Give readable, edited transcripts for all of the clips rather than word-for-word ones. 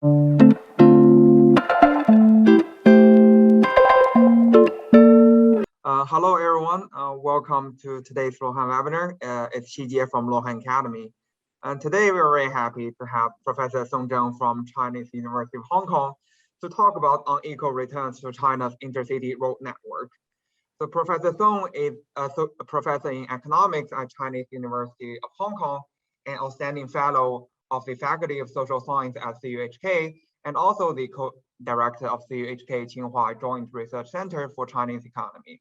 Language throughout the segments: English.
Hello, everyone. Welcome to today's Luohan Webinar. It's Xijie from Luohan Academy. And today we're very happy to have Professor Zheng Song from Chinese University of Hong Kong to talk about unequal returns to China's intercity road network. So Professor Song is a professor in economics at Chinese University of Hong Kong and outstanding fellow of the Faculty of Social Science at CUHK, and also the co-director of CUHK Tsinghua Joint Research Center for Chinese Economy.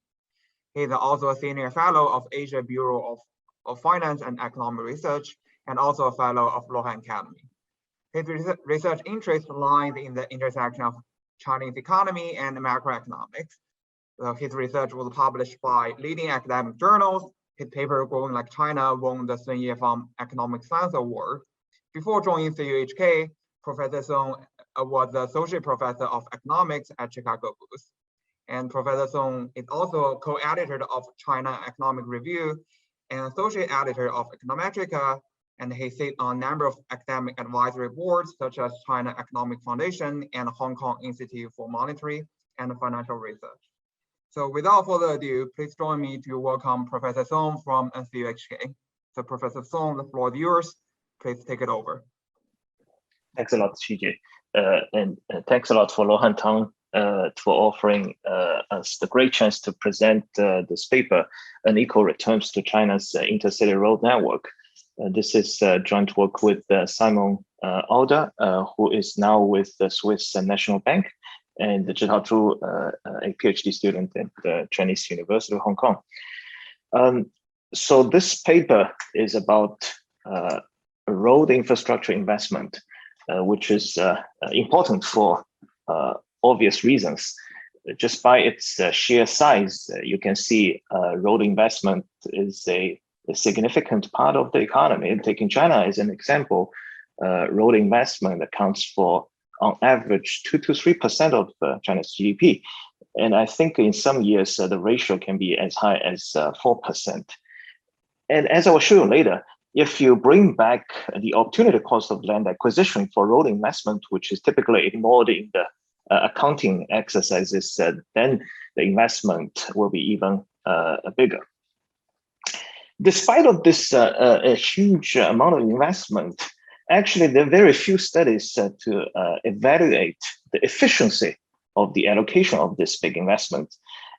He is also a senior fellow of Asia Bureau of Finance and Economic Research, and also a fellow of Luohan Academy. His research interest lies in the intersection of Chinese economy and macroeconomics. His research was published by leading academic journals. His paper, Growing Like China, won the Sun Yifang Economic Science Award. Before joining CUHK, Professor Song was the associate professor of economics at Chicago Booth. And Professor Song is also a co-editor of China Economic Review and associate editor of Econometrica, and he sits on a number of academic advisory boards such as China Economic Foundation and Hong Kong Institute for Monetary and Financial Research. So without further ado, please join me to welcome Professor Song from CUHK. So Professor Song, the floor is yours. Please take it over. Thanks a lot, Xijie. And thanks a lot for Luohan Tang for offering us the great chance to present this paper, Unequal Returns to China's Intercity Road Network. This is joint work with Simon Alder, who is now with the Swiss National Bank, and Zhihao Zhu, a PhD student at the Chinese University of Hong Kong. So this paper is about road infrastructure investment, which is important for obvious reasons. Just by its sheer size, you can see road investment is a significant part of the economy. Taking China as an example, road investment accounts for, on average, 2 to 3% of China's GDP. And I think in some years, the ratio can be as high as 4%. And as I will show you later, if you bring back the opportunity cost of land acquisition for road investment, which is typically ignored in the accounting exercises, then the investment will be even bigger. Despite of this a huge amount of investment, actually there are very few studies to evaluate the efficiency of the allocation of this big investment.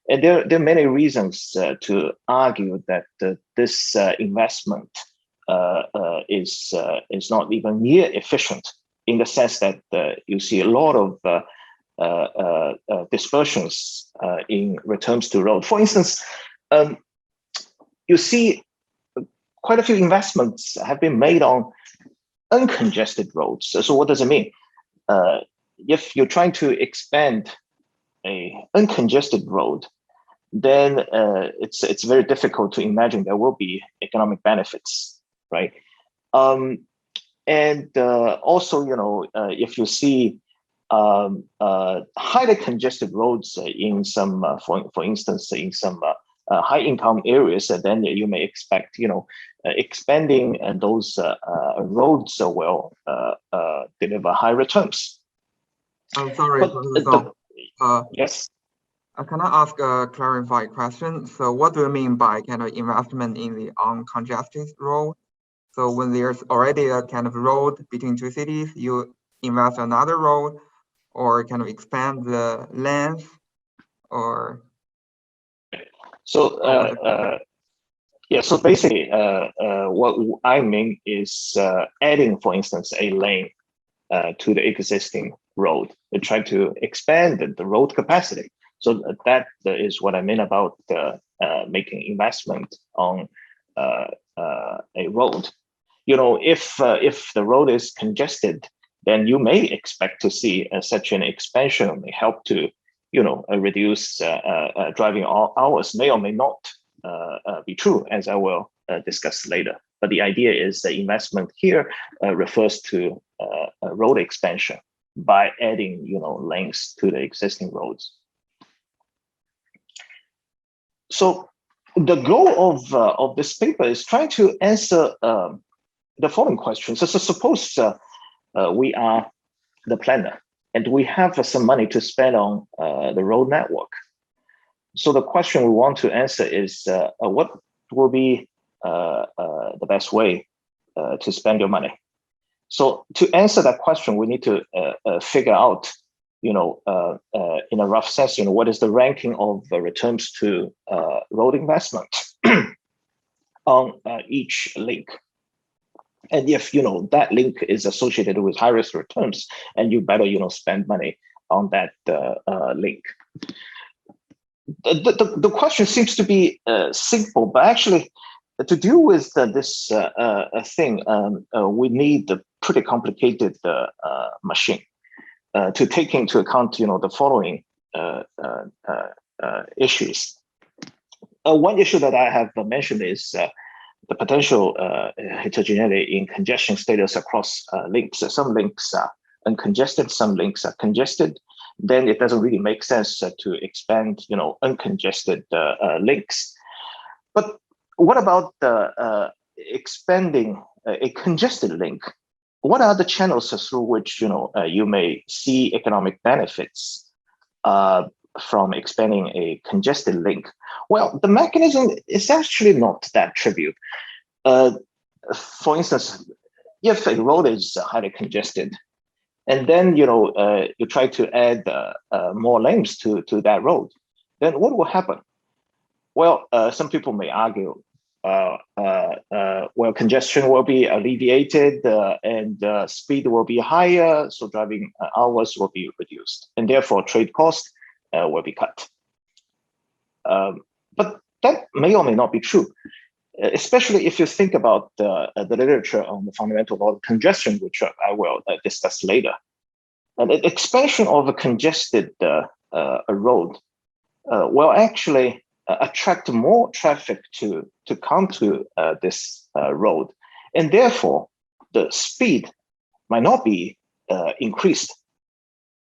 And there are many reasons to argue that this investment is not even near efficient, in the sense that you see a lot of dispersions in returns to road. For instance, you see quite a few investments have been made on uncongested roads. So what does it mean? If you're trying to expand a uncongested road, then it's very difficult to imagine there will be economic benefits, right? And also, you know, if you see highly congested roads in some, for instance, in some high-income areas, then you may expect, you know, expanding those roads will deliver high returns. I'm sorry, yes. Can I ask a clarifying question? So what do you mean by kind of investment in the uncongested road? So when there's already a kind of road between two cities, you invest another road or kind of expand the length, or? So yeah, so basically what I mean is adding, for instance, a lane to the existing road and try to expand the road capacity. So that is what I mean about making investment on a road. You know, if the road is congested, then you may expect to see such an expansion may help to, you know, reduce driving hours. May or may not be true, as I will discuss later. But the idea is the investment here refers to road expansion by adding, you know, lanes to the existing roads. So the goal of this paper is trying to answer the following questions. So suppose we are the planner, and we have some money to spend on the road network. So the question we want to answer is, what will be the best way to spend your money? So to answer that question, we need to figure out, in a rough sense, what is the ranking of the returns to road investment on each link. And if that link is associated with high risk returns, and you better spend money on that link. The question seems to be simple, but actually, to deal with this thing, we need a pretty complicated machine to take into account, the following issues. One issue that I have mentioned is the potential heterogeneity in congestion status across links. Some links are uncongested, some links are congested. Then it doesn't really make sense to expand, uncongested links. But what about expanding a congested link? What are the channels through which you may see economic benefits from expanding a congested link? Well, the mechanism is actually not that trivial. For instance, if a road is highly congested, and then you try to add more lanes to that road, then what will happen? Well, some people may argue, well, congestion will be alleviated and speed will be higher, so driving hours will be reduced, and therefore trade cost will be cut. But that may or may not be true, especially if you think about the literature on the fundamental law of congestion, which I will discuss later. And the expansion of a congested road will actually attract more traffic to come to this road, and therefore the speed might not be increased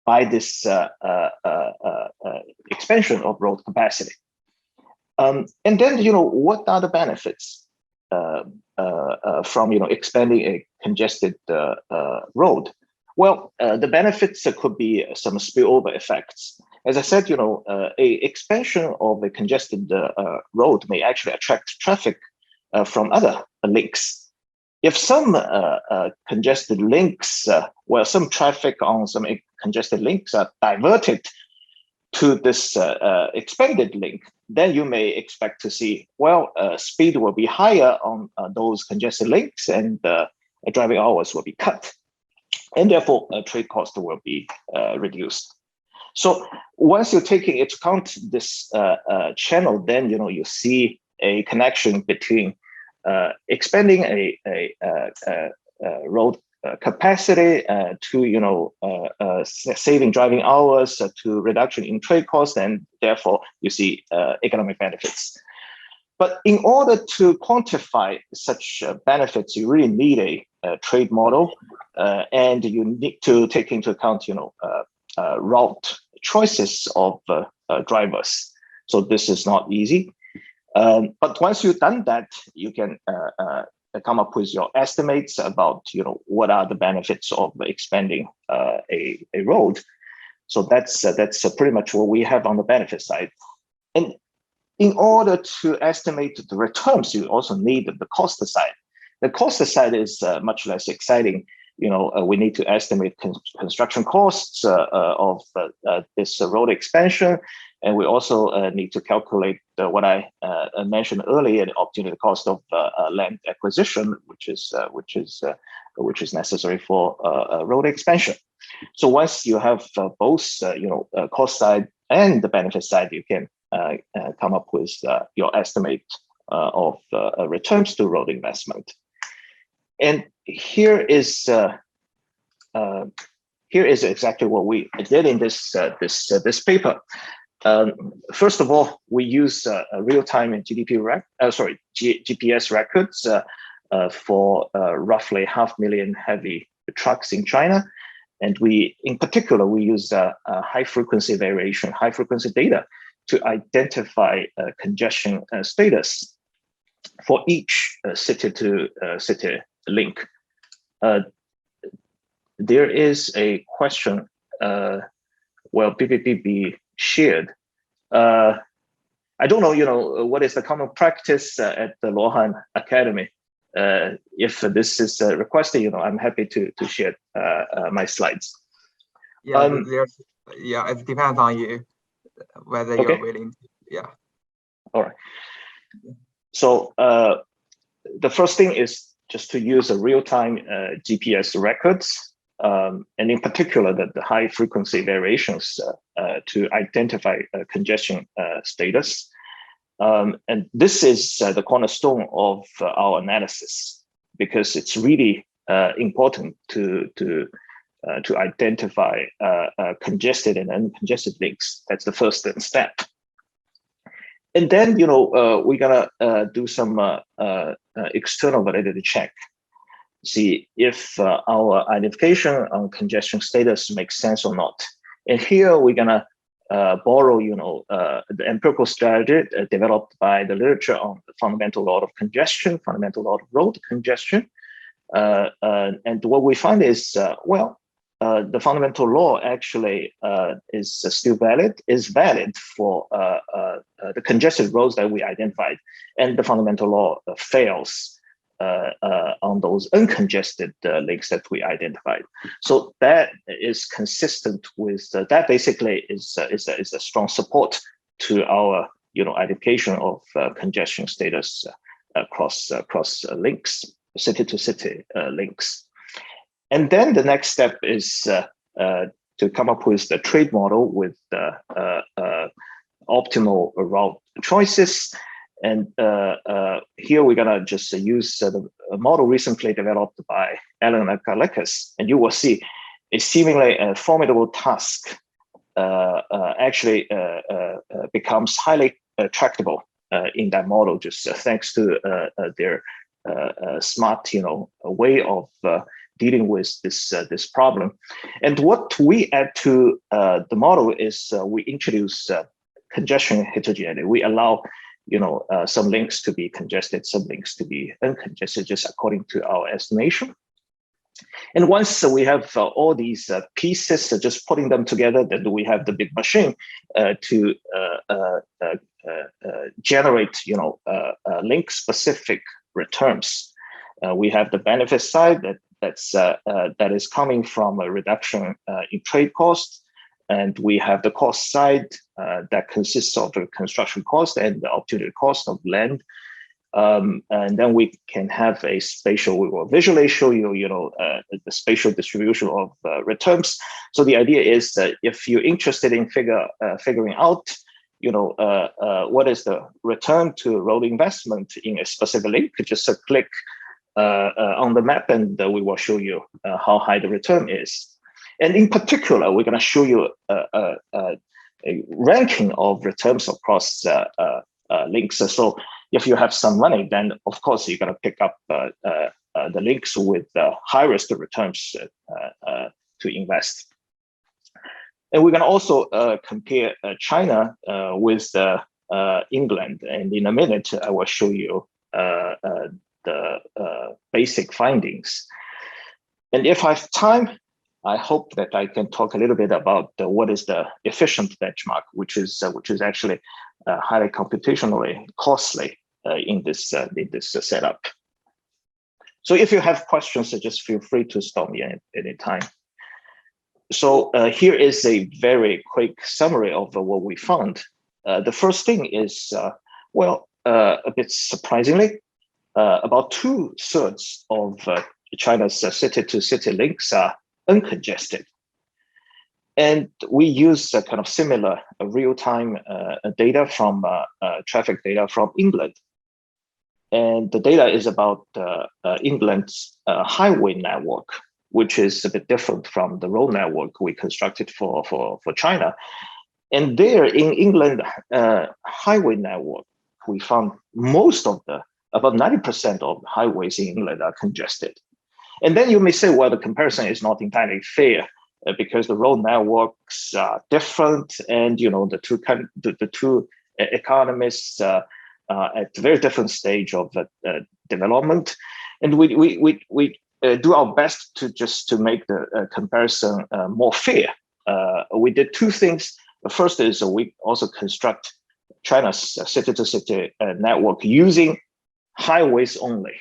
by this expansion of road capacity. And then what are the benefits from expanding a congested road? Well, the benefits could be some spillover effects. As I said, a expansion of a congested road may actually attract traffic from other links. If some congested links, some traffic on some congested links are diverted to this expanded link, then you may expect to see, speed will be higher on those congested links, and driving hours will be cut, and therefore trade cost will be reduced. So once you're taking into account this channel, then you see a connection between expanding a road capacity to saving driving hours to reduction in trade costs, and therefore you see economic benefits. But in order to quantify such benefits, you really need a trade model, and you need to take into account route choices of drivers. So this is not easy. But once you've done that, you can come up with your estimates about what are the benefits of expanding a road. So that's pretty much what we have on the benefit side. And in order to estimate the returns, you also need the cost side. The cost side is much less exciting. We need to estimate construction costs of this road expansion, and we also need to calculate what I mentioned earlier, the opportunity cost of land acquisition, which is necessary for road expansion. So once you have both, cost side and the benefit side, you can come up with your estimate of returns to road investment. And here is exactly what we did in this paper. First of all, we use real-time and GPS records for roughly 500,000 heavy trucks in China, and in particular we use high-frequency variation, high-frequency data to identify congestion status for each city-to-city link. there is a question, will BBB be shared? I don't know, what is the common practice at the Luohan Academy. If this is requested, I'm happy to share my slides. Yeah, it depends on you whether you're willing to. Yeah. All right. So the first thing is just to use a real-time GPS records, and in particular the high frequency variations to identify congestion status. And this is the cornerstone of our analysis, because it's really important to identify congested and uncongested links. That's the first step. And then, we're gonna do some external validity check, see if our identification on congestion status makes sense or not. And here we're gonna borrow, the empirical strategy developed by the literature on the fundamental law of congestion, fundamental law of road congestion. And what we find is, the fundamental law actually is still valid, for the congested roads that we identified, and the fundamental law fails on those uncongested links that we identified. So that is consistent with that. Basically, is a strong support to our identification of congestion status across links, city to city links. And then the next step is to come up with the trade model with optimal route choices. And here we're gonna just use the model recently developed by Alan Kalekis, and you will see a seemingly formidable task actually becomes highly tractable in that model, just thanks to their smart, way of dealing with this problem. And what we add to the model is we introduce congestion heterogeneity. We allow some links to be congested, some links to be uncongested, just according to our estimation. And once we have all these pieces, just putting them together, then we have the big machine to generate, link-specific returns. We have the benefit side that is coming from a reduction in trade costs. And we have the cost side that consists of the construction cost and the opportunity cost of land. And then we can have a spatial, we will visually show you, the spatial distribution of returns. So the idea is that if you're interested in figuring out, what is the return to road investment in a specific link, just click on the map, and we will show you how high the return is. And in particular, we're going to show you a ranking of returns across links. So if you have some money, then of course you're going to pick up the links with high-risk returns to invest. And we're going to also compare China with England. And in a minute, I will show you the basic findings. And if I have time, I hope that I can talk a little bit about what is the efficient benchmark, which is actually highly computationally costly in this setup. So if you have questions, just feel free to stop me at any time. So here is a very quick summary of what we found. The first thing is, a bit surprisingly, about 2/3 of China's city-to-city links are uncongested. And we use a kind of similar real-time data from traffic data from England. And the data is about England's highway network, which is a bit different from the road network we constructed for China. And there in England highway network, we found about 90% of highways in England are congested. And then you may say, well, the comparison is not entirely fair because the road networks are different, and the two economies at a very different stage of development. And we do our best to make the comparison more fair. We did two things. The first is we also construct China's city-to-city network using highways only.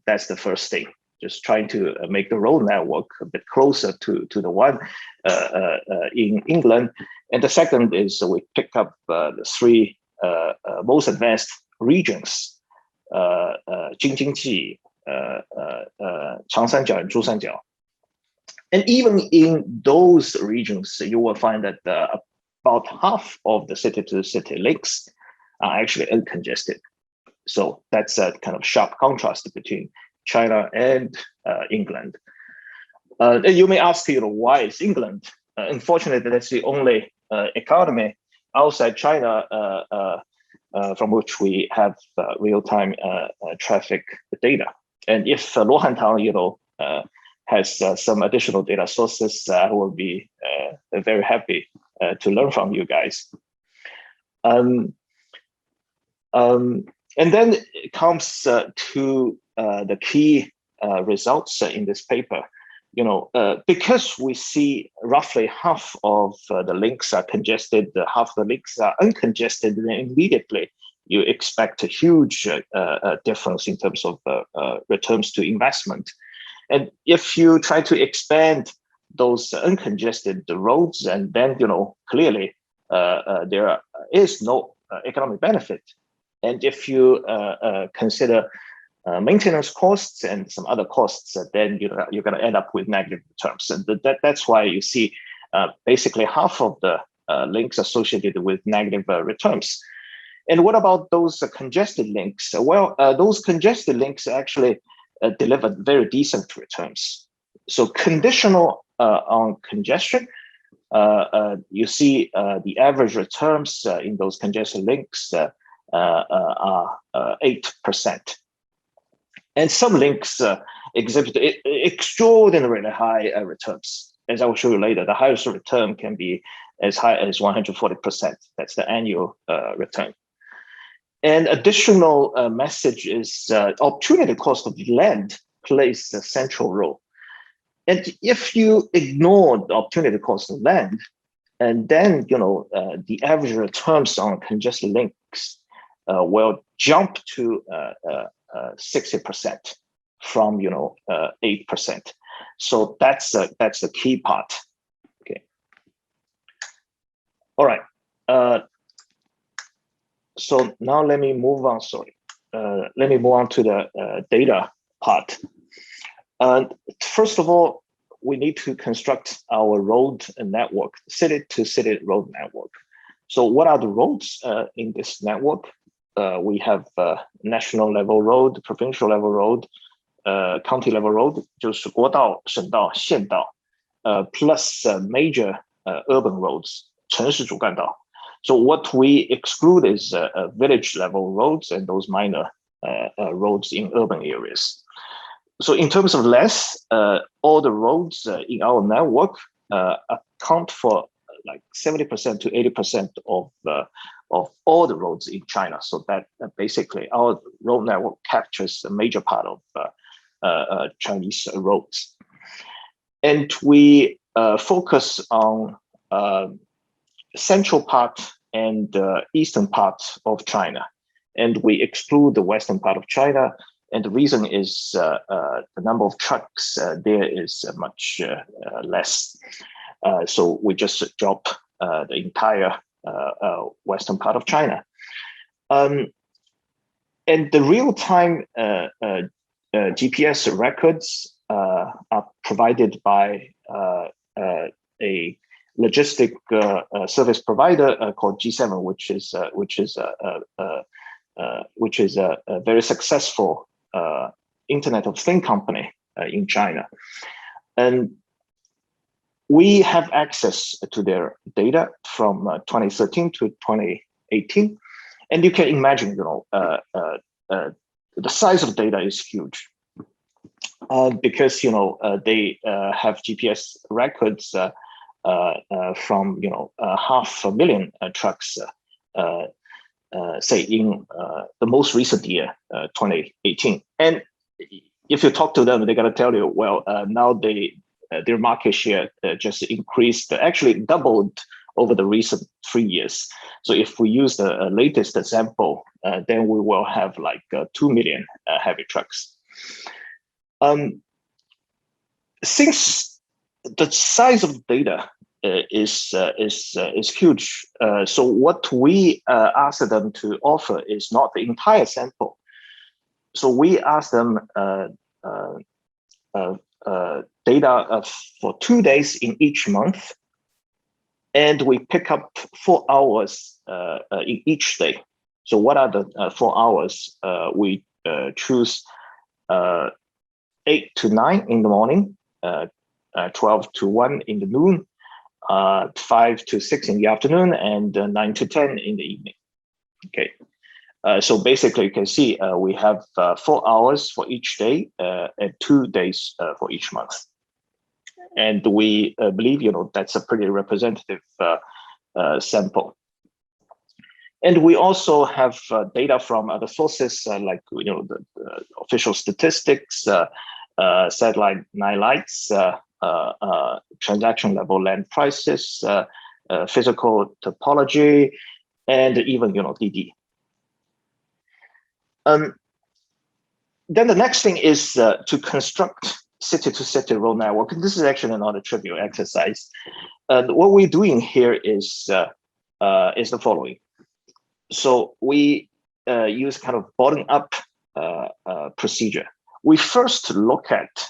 That's the first thing. Just trying to make the road network a bit closer to the one in England. And the second is we pick up the three most advanced regions, Jing-Jing-Ji, Changsanjiao, and Zhusanjiao. And even in those regions, you will find that about half of the city-to-city links are actually uncongested. So that's a kind of sharp contrast between China and England. You may ask, why is England? Unfortunately, that's the only economy outside China from which we have real-time traffic data. And if Luohan Tang, has some additional data sources, I will be very happy to learn from you guys. And then it comes to the key results in this paper. Because we see roughly half of the links are congested, half the links are uncongested, then immediately you expect a huge difference in terms of returns to investment. And if you try to expand those uncongested roads, and then clearly there is no economic benefit. And if you consider maintenance costs and some other costs, then you're going to end up with negative returns. And that's why you see basically half of the links associated with negative returns. And what about those congested links? Well, those congested links actually delivered very decent returns. So conditional on congestion, you see the average returns in those congested links are 8%. And some links exhibit extraordinarily high returns. As I will show you later, the highest return can be as high as 140%. That's the annual return. And additional message is opportunity cost of land plays a central role. And if you ignore the opportunity cost of land, and then the average returns on congested links will jump to 60% from 8%. So that's the key part. Okay. All right. So now let me move on. Let me move on to the data part. First of all, we need to construct our road network, city-to-city road network. So what are the roads in this network? We have national level road, provincial level road, county level road, 就是国道、省道、县道, plus major urban roads, 城市主干道. So what we exclude is village level roads and those minor roads in urban areas. So in terms of length, all the roads in our network account for like 70% to 80% of all the roads in China. So that basically our road network captures a major part of Chinese roads. And we focus on central part and eastern part of China. And we exclude the western part of China. And the reason is the number of trucks there is much less. So we just drop the entire western part of China. And the real-time GPS records are provided by a logistic service provider called G7, which is a very successful Internet of Things company in China. And we have access to their data from 2013 to 2018. And you can imagine, the size of data is huge. Because, they have GPS records from, 500,000 trucks, say in the most recent year, 2018. And if you talk to them, they're going to tell you, well, now their market share just increased, actually doubled over the recent 3 years. So if we use the latest sample, then we will have like 2 million heavy trucks. Since the size of data is huge, so what we ask them to offer is not the entire sample. So we ask them data for 2 days in each month, and we pick up 4 hours in each day. So what are the 4 hours? We choose 8 to 9 in the morning, 12 to 1 in the noon, 5 to 6 in the afternoon, and 9 to 10 in the evening. Okay. So basically, you can see we have 4 hours for each day and 2 days for each month. And we believe, that's a pretty representative sample. And we also have data from other sources like, the official statistics, satellite night lights, transaction level land prices, physical topology, and even, DD. Then the next thing is to construct city-to-city road network. And this is actually not a trivial exercise. What we're doing here is the following. So we use kind of bottom-up procedure. We first look at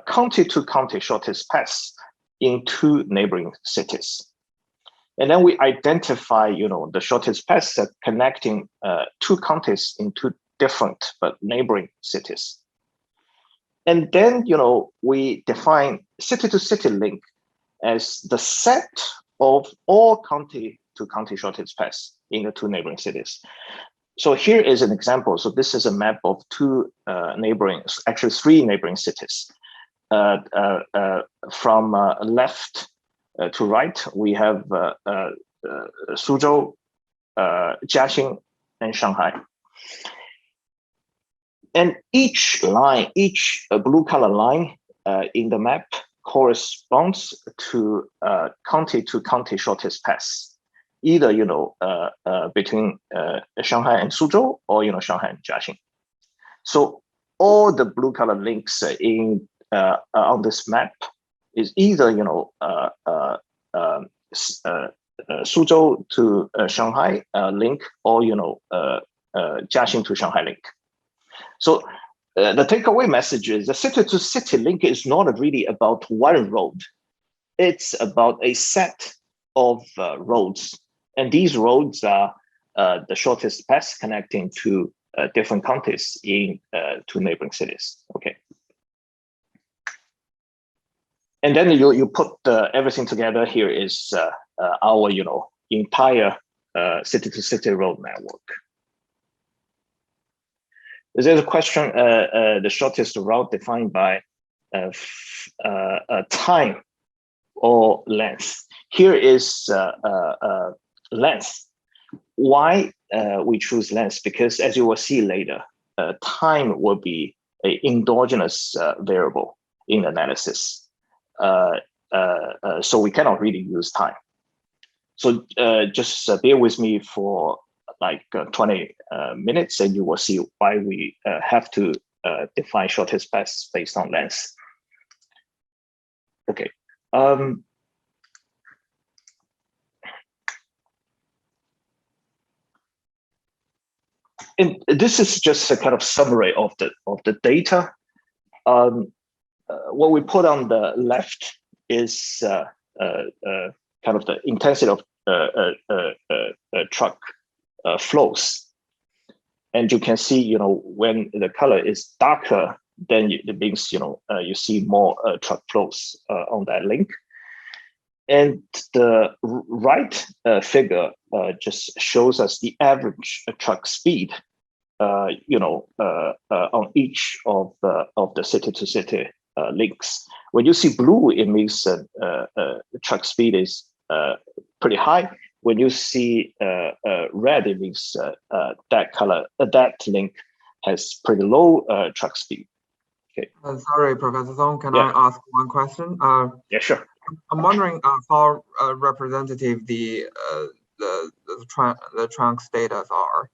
county-to-county shortest paths in 2 neighboring cities. And then we identify, the shortest paths that connecting 2 counties in 2 different but neighboring cities. And then, we define city-to-city link as the set of all county-to-county shortest paths in the 2 neighboring cities. So here is an example. So this is a map of 2 neighboring, actually 3 neighboring cities. From left to right, we have Suzhou, Jiaxing, and Shanghai. And each line, each blue color line in the map corresponds to county-to-county shortest paths, either between Shanghai and Suzhou, or Shanghai and Jiaxing. So all the blue color links in on this map is either Suzhou to Shanghai link, or Jiaxing to Shanghai link. So the takeaway message is the city-to-city link is not really about one road. It's about a set of roads, and these roads are the shortest paths connecting to different counties in 2 neighboring cities. Okay. And then you put everything together. Here is our entire city-to-city road network. There's a question: the shortest route defined by time or length. Here is length. Why we choose length? Because as you will see later, time will be an endogenous variable in analysis. So we cannot really use time. So just bear with me for like 20 minutes, and you will see why we have to define shortest paths based on length. Okay. And this is just a kind of summary of the data. What we put on the left is kind of the intensity of truck flows, and you can see, when the color is darker, then it means you see more truck flows on that link. And the right figure just shows us the average truck speed, on each of the city-to-city links. When you see blue, it means the truck speed is pretty high. When you see red, it means that link has pretty low truck speed. Okay. Sorry, Professor Song, can Yeah. I ask one question? Yeah, sure. I'm wondering how representative the trunks data are,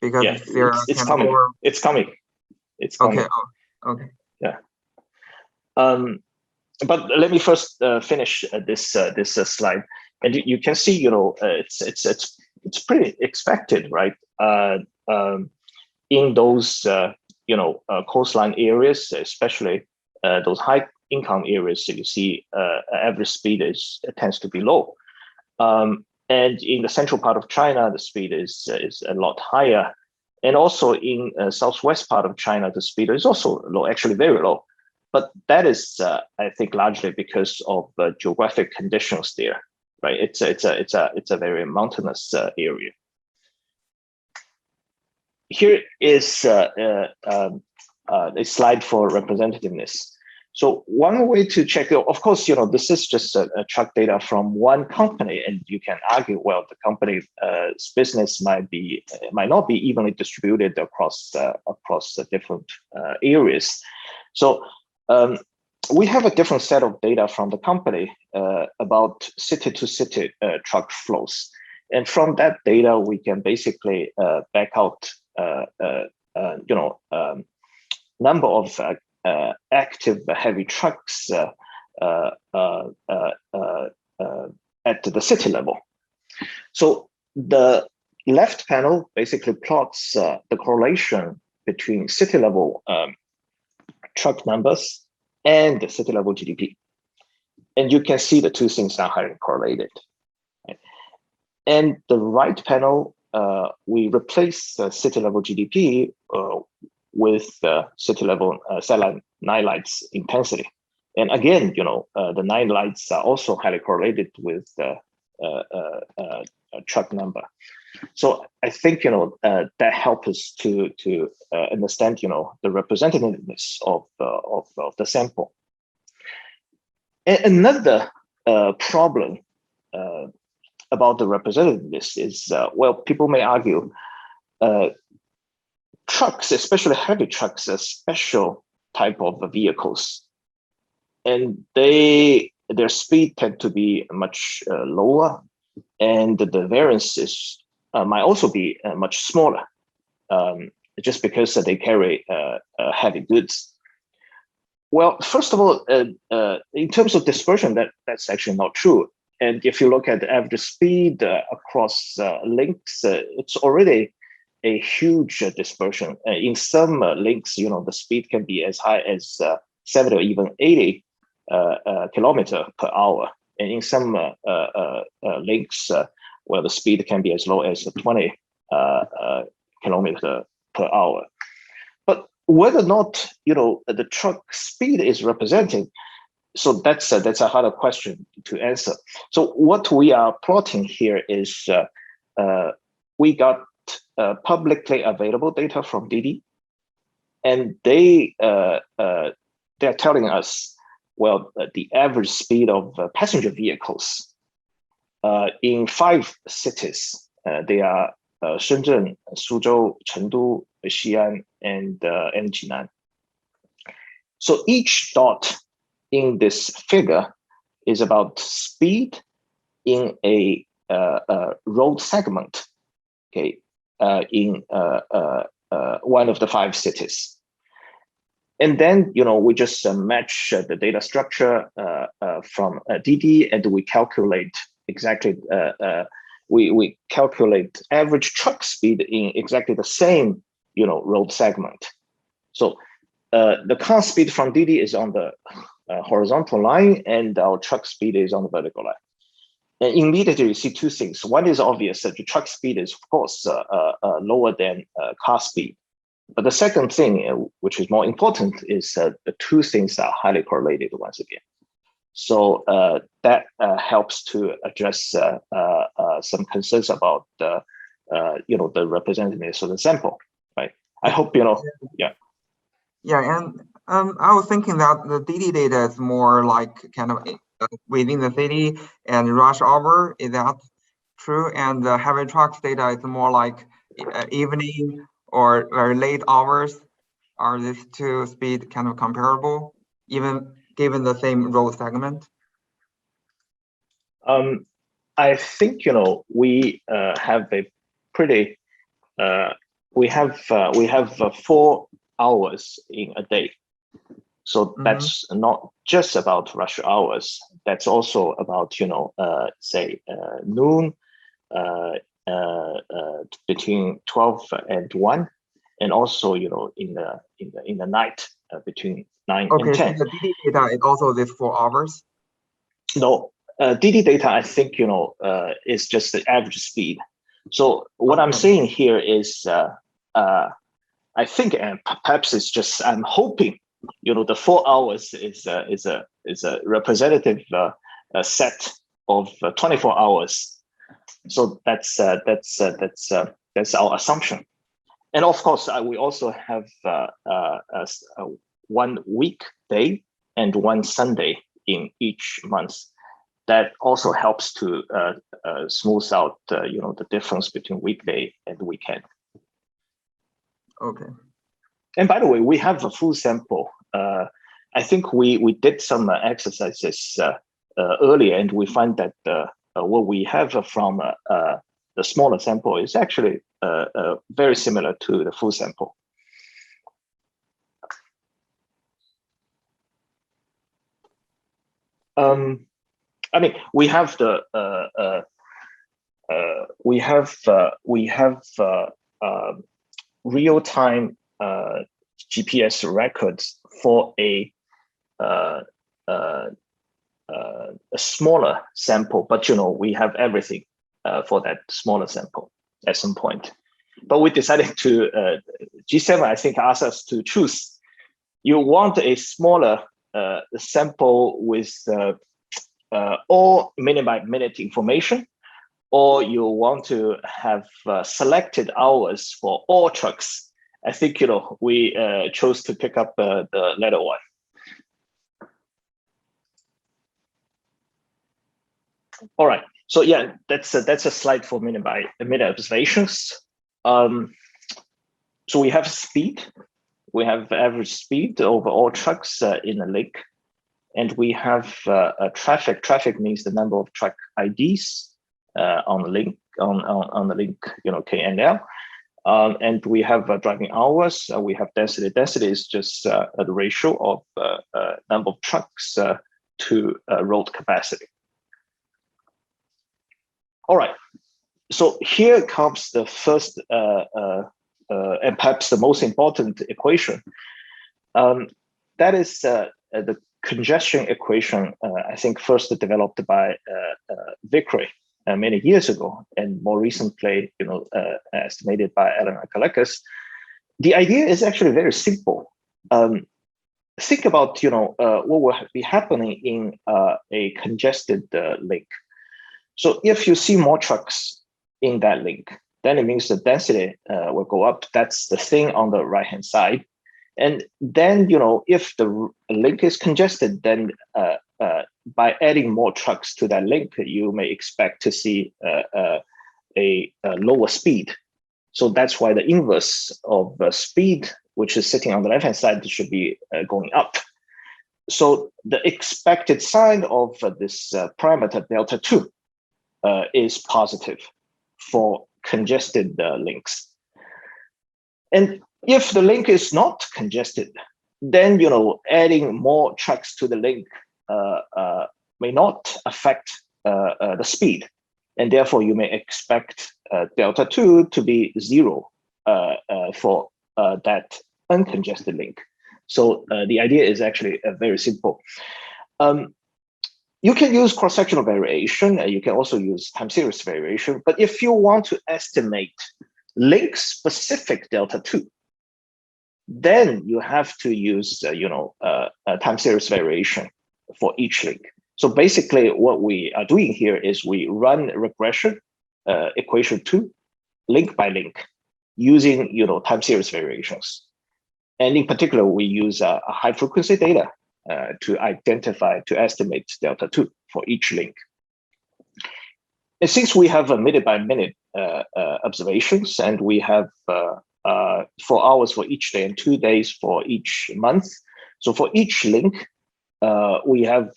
because Yeah, they're it's kind coming. of over. It's coming. It's coming. Okay. Oh, okay. Yeah. But let me first finish this slide, and you can see, it's pretty expected, right? In those coastline areas, especially those high income areas, you see average speed tends to be low. And in the central part of China, the speed is a lot higher. And also in southwest part of China, the speed is also low, actually very low. But that is, I think, largely because of geographic conditions there, right? It's a very mountainous area. Here is a slide for representativeness. So one way to check, of course, this is just a truck data from one company, and you can argue, well, the company's business might not be evenly distributed across the different areas. So we have a different set of data from the company about city-to-city truck flows, and from that data we can basically back out number of active heavy trucks at the city level. So the left panel basically plots the correlation between city level truck numbers and the city level GDP. And you can see the two things are highly correlated. Right? And the right panel, we replace city level GDP with city level satellite night lights intensity. And again, the night lights are also highly correlated with truck number. So I think that helps us to understand the representativeness of the sample. And another problem about the representativeness is, well, people may argue trucks, especially heavy trucks, are special type of vehicles, and their speed tend to be much lower, and the variances might also be much smaller, just because they carry heavy goods. Well, first of all, in terms of dispersion, that's actually not true. And if you look at the average speed across links, it's already a huge dispersion. In some links, the speed can be as high as 70 or even 80 kilometer per hour. And in some links, well, the speed can be as low as 20 kilometer per hour. But whether or not the truck speed is representing, so that's a harder question to answer. So what we are plotting here is we got publicly available data from Didi, and they're telling us, well, the average speed of passenger vehicles in 5 cities. They are Shenzhen, Suzhou, Chengdu, Xi'an, and Jinan. So each dot in this figure is about speed in a road segment, okay, in one of the 5 cities. And then, we just match the data structure from Didi, and we calculate exactly, we calculate average truck speed in exactly the same, road segment. So the car speed from Didi is on the horizontal line, and our truck speed is on the vertical line. And immediately you see two things. One is obvious, that the truck speed is, of course, lower than car speed. But the second thing, which is more important, is the two things are highly correlated once again. So that helps to address some concerns about the representativeness of the sample, right? I hope yeah. Yeah, and I was thinking that the Didi data is more like kind of within the city and rush hour. Is that true? And the heavy trucks data is more like evening or very late hours. Are these two speeds kind of comparable, even given the same road segment? I think we have a pretty we have 4 hours in a day, so that's not just about rush hours. That's also about say noon, between 12 and 1, and also in the night between 9 and 10. So the DD data is also this 4 hours. No, DD data, I think is just the average speed. So what I'm saying here is, I think, and perhaps it's just I'm hoping, the 4 hours is a representative set of 24 hours. So that's our assumption. And of course, we also have 1 weekday and 1 Sunday in each month. That also helps to smooth out, the difference between weekday and weekend. Okay. And by the way, we have a full sample. I think we did some exercises earlier, and we find that what we have from the smaller sample is actually very similar to the full sample. I mean, we have the real-time GPS records for a smaller sample, but we have everything for that smaller sample at some point. But we decided to G7, I think, asked us to choose. You want a smaller sample with all minute-by-minute information, or you want to have selected hours for all trucks. I think we chose to pick up the latter one. All right. So yeah, that's a slide for minute observations. So we have speed. We have average speed over all trucks in a link. And we have traffic. Traffic means the number of truck IDs on the link, on the link, KNL. And we have driving hours. We have density. Density is just the ratio of number of trucks to road capacity. All right. So here comes the first and perhaps the most important equation. That is the congestion equation, I think first developed by Vickery many years ago, and more recently, estimated by Alan Akalakis. The idea is actually very simple. Think about what will be happening in a congested link. So if you see more trucks in that link, then it means the density will go up. That's the thing on the right-hand side. And then, if the link is congested, then by adding more trucks to that link, you may expect to see a lower speed. So that's why the inverse of the speed, which is sitting on the left-hand side, should be going up. So the expected sign of this parameter delta 2 is positive for congested links. And if the link is not congested, then adding more trucks to the link may not affect the speed, and therefore you may expect delta 2 to be 0 for that uncongested link. So the idea is actually very simple. You can use cross-sectional variation, you can also use time series variation, but if you want to estimate link-specific delta 2, then you have to use time series variation for each link. So basically what we are doing here is we run regression equation 2 link by link using time series variations. And in particular, we use high frequency data to estimate delta 2 for each link. And since we have a minute by minute observations, and we have 4 hours for each day and 2 days for each month. So for each link, we have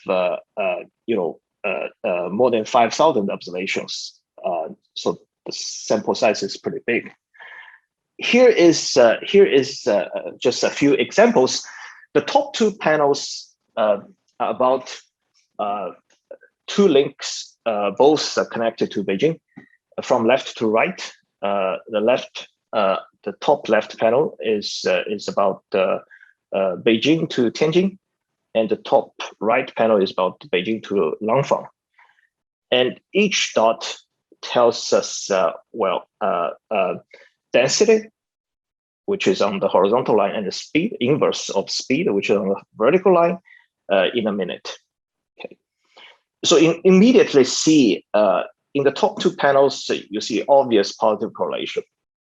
more than 5,000 observations. So the sample size is pretty big. Here is just a few examples. The top 2 panels are about 2 links, both are connected to Beijing, from left to right. The top left panel is about Beijing to Tianjin, and the top right panel is about Beijing to Langfang. And each dot tells us, density, which is on the horizontal line, and the speed, inverse of speed, which is on the vertical line, in a minute. Okay. So immediately see, in the top 2 panels, you see obvious positive correlation,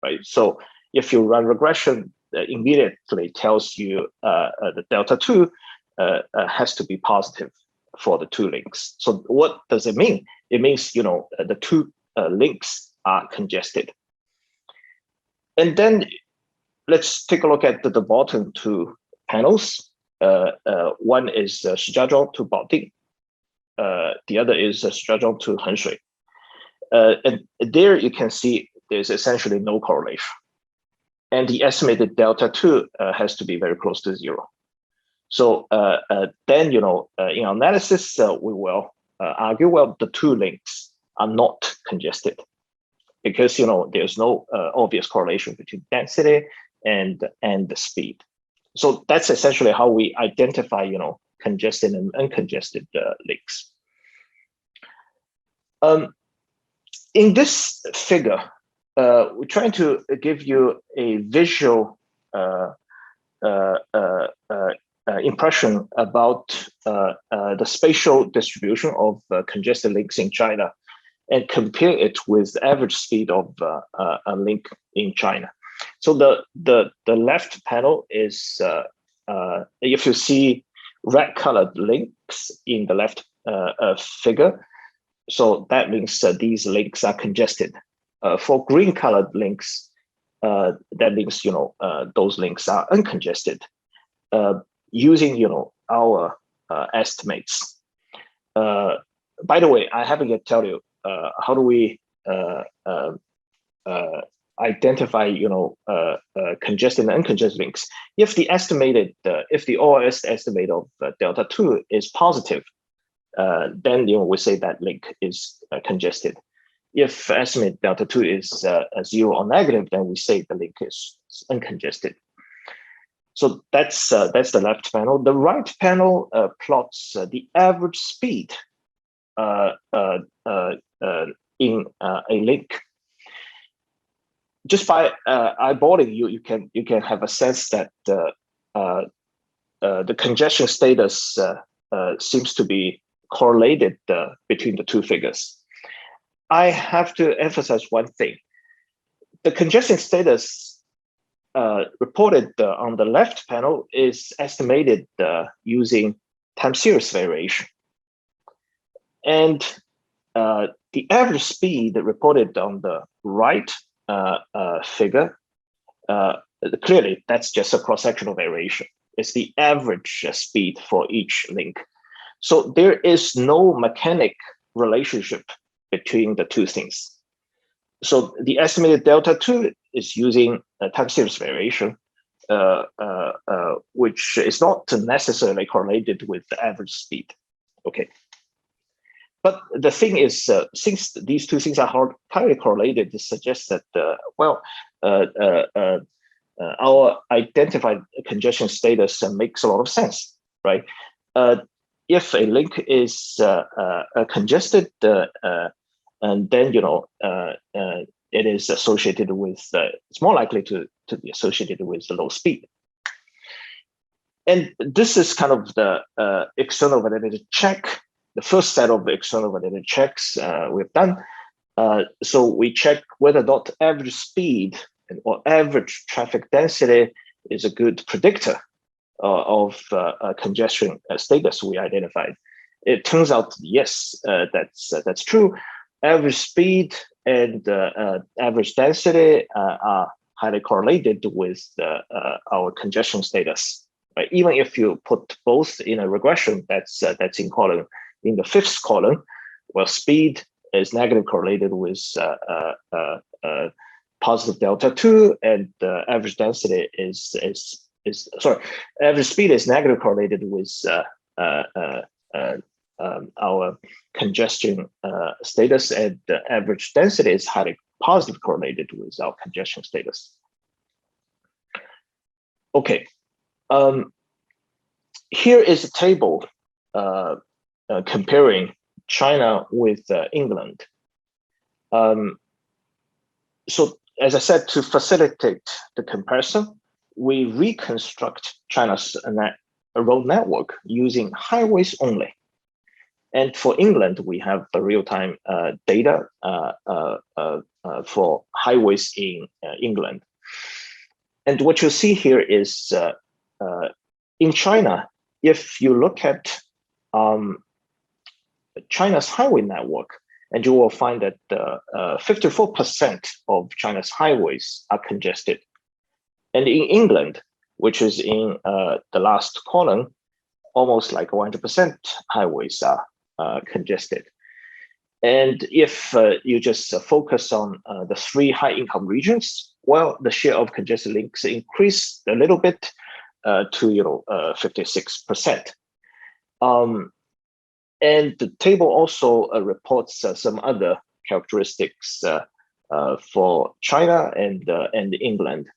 right? So if you run regression, immediately tells you the delta 2 has to be positive for the 2 links. So what does it mean? It means, the 2 links are congested. And then let's take a look at the bottom 2 panels. One is Shijiazhuang to Baoding. The other is Shijiazhuang to Henshui. And there you can see there's essentially no correlation. And the estimated delta 2 has to be very close to 0. So then, in our analysis, we will argue, well, the 2 links are not congested because, there's no obvious correlation between density and the speed. So that's essentially how we identify, congested and uncongested links. In this figure, we're trying to give you a visual impression about the spatial distribution of congested links in China and compare it with the average speed of a link in China. So the left panel is, if you see red colored links in the left figure, so that means these links are congested. For green colored links, that means, those links are uncongested. Using, our estimates. By the way, I haven't yet tell you how do we identify, congested and uncongested links. If the estimated, if the ORS estimate of delta 2 is positive, then we say that link is congested. If estimate delta 2 is 0 or negative, then we say the link is uncongested. So that's the left panel. The right panel plots the average speed in a link. Just by eyeballing, you can have a sense that the congestion status seems to be correlated between the 2 figures. I have to emphasize one thing: the congestion status reported on the left panel is estimated using time series variation. And the average speed reported on the right figure, clearly that's just a cross-sectional variation. It's the average speed for each link. So there is no mechanic relationship between the 2 things. So the estimated delta 2 is using a time series variation, which is not necessarily correlated with the average speed. Okay. But the thing is, since these 2 things are highly correlated, it suggests that, our identified congestion status makes a lot of sense, right? If a link is congested, and then it is associated with, it's more likely to be associated with the low speed. And this is kind of the external validated check, the first set of external validated checks we've done. So we check whether or not average speed or average traffic density is a good predictor of congestion status we identified. It turns out, yes, that's true. Average speed and average density are highly correlated with our congestion status. Right? Even if you put both in a regression, that's in the fifth column, well, speed is negatively correlated with positive delta 2, and average density average speed is negatively correlated with our congestion status, and the average density is highly positively correlated with our congestion status. Okay, here is a table comparing China with England. So as I said, to facilitate the comparison, we reconstruct China's road network using highways only. And for England, we have the real-time data for highways in England. And what you see here is in China, if you look at China's highway network, and you will find that 54% of China's highways are congested. And in England, which is in the last column, almost like 100% highways are congested. And if you just focus on the 3 high-income regions, well, the share of congested links increased a little bit to 56%. And the table also reports some other characteristics for China and England.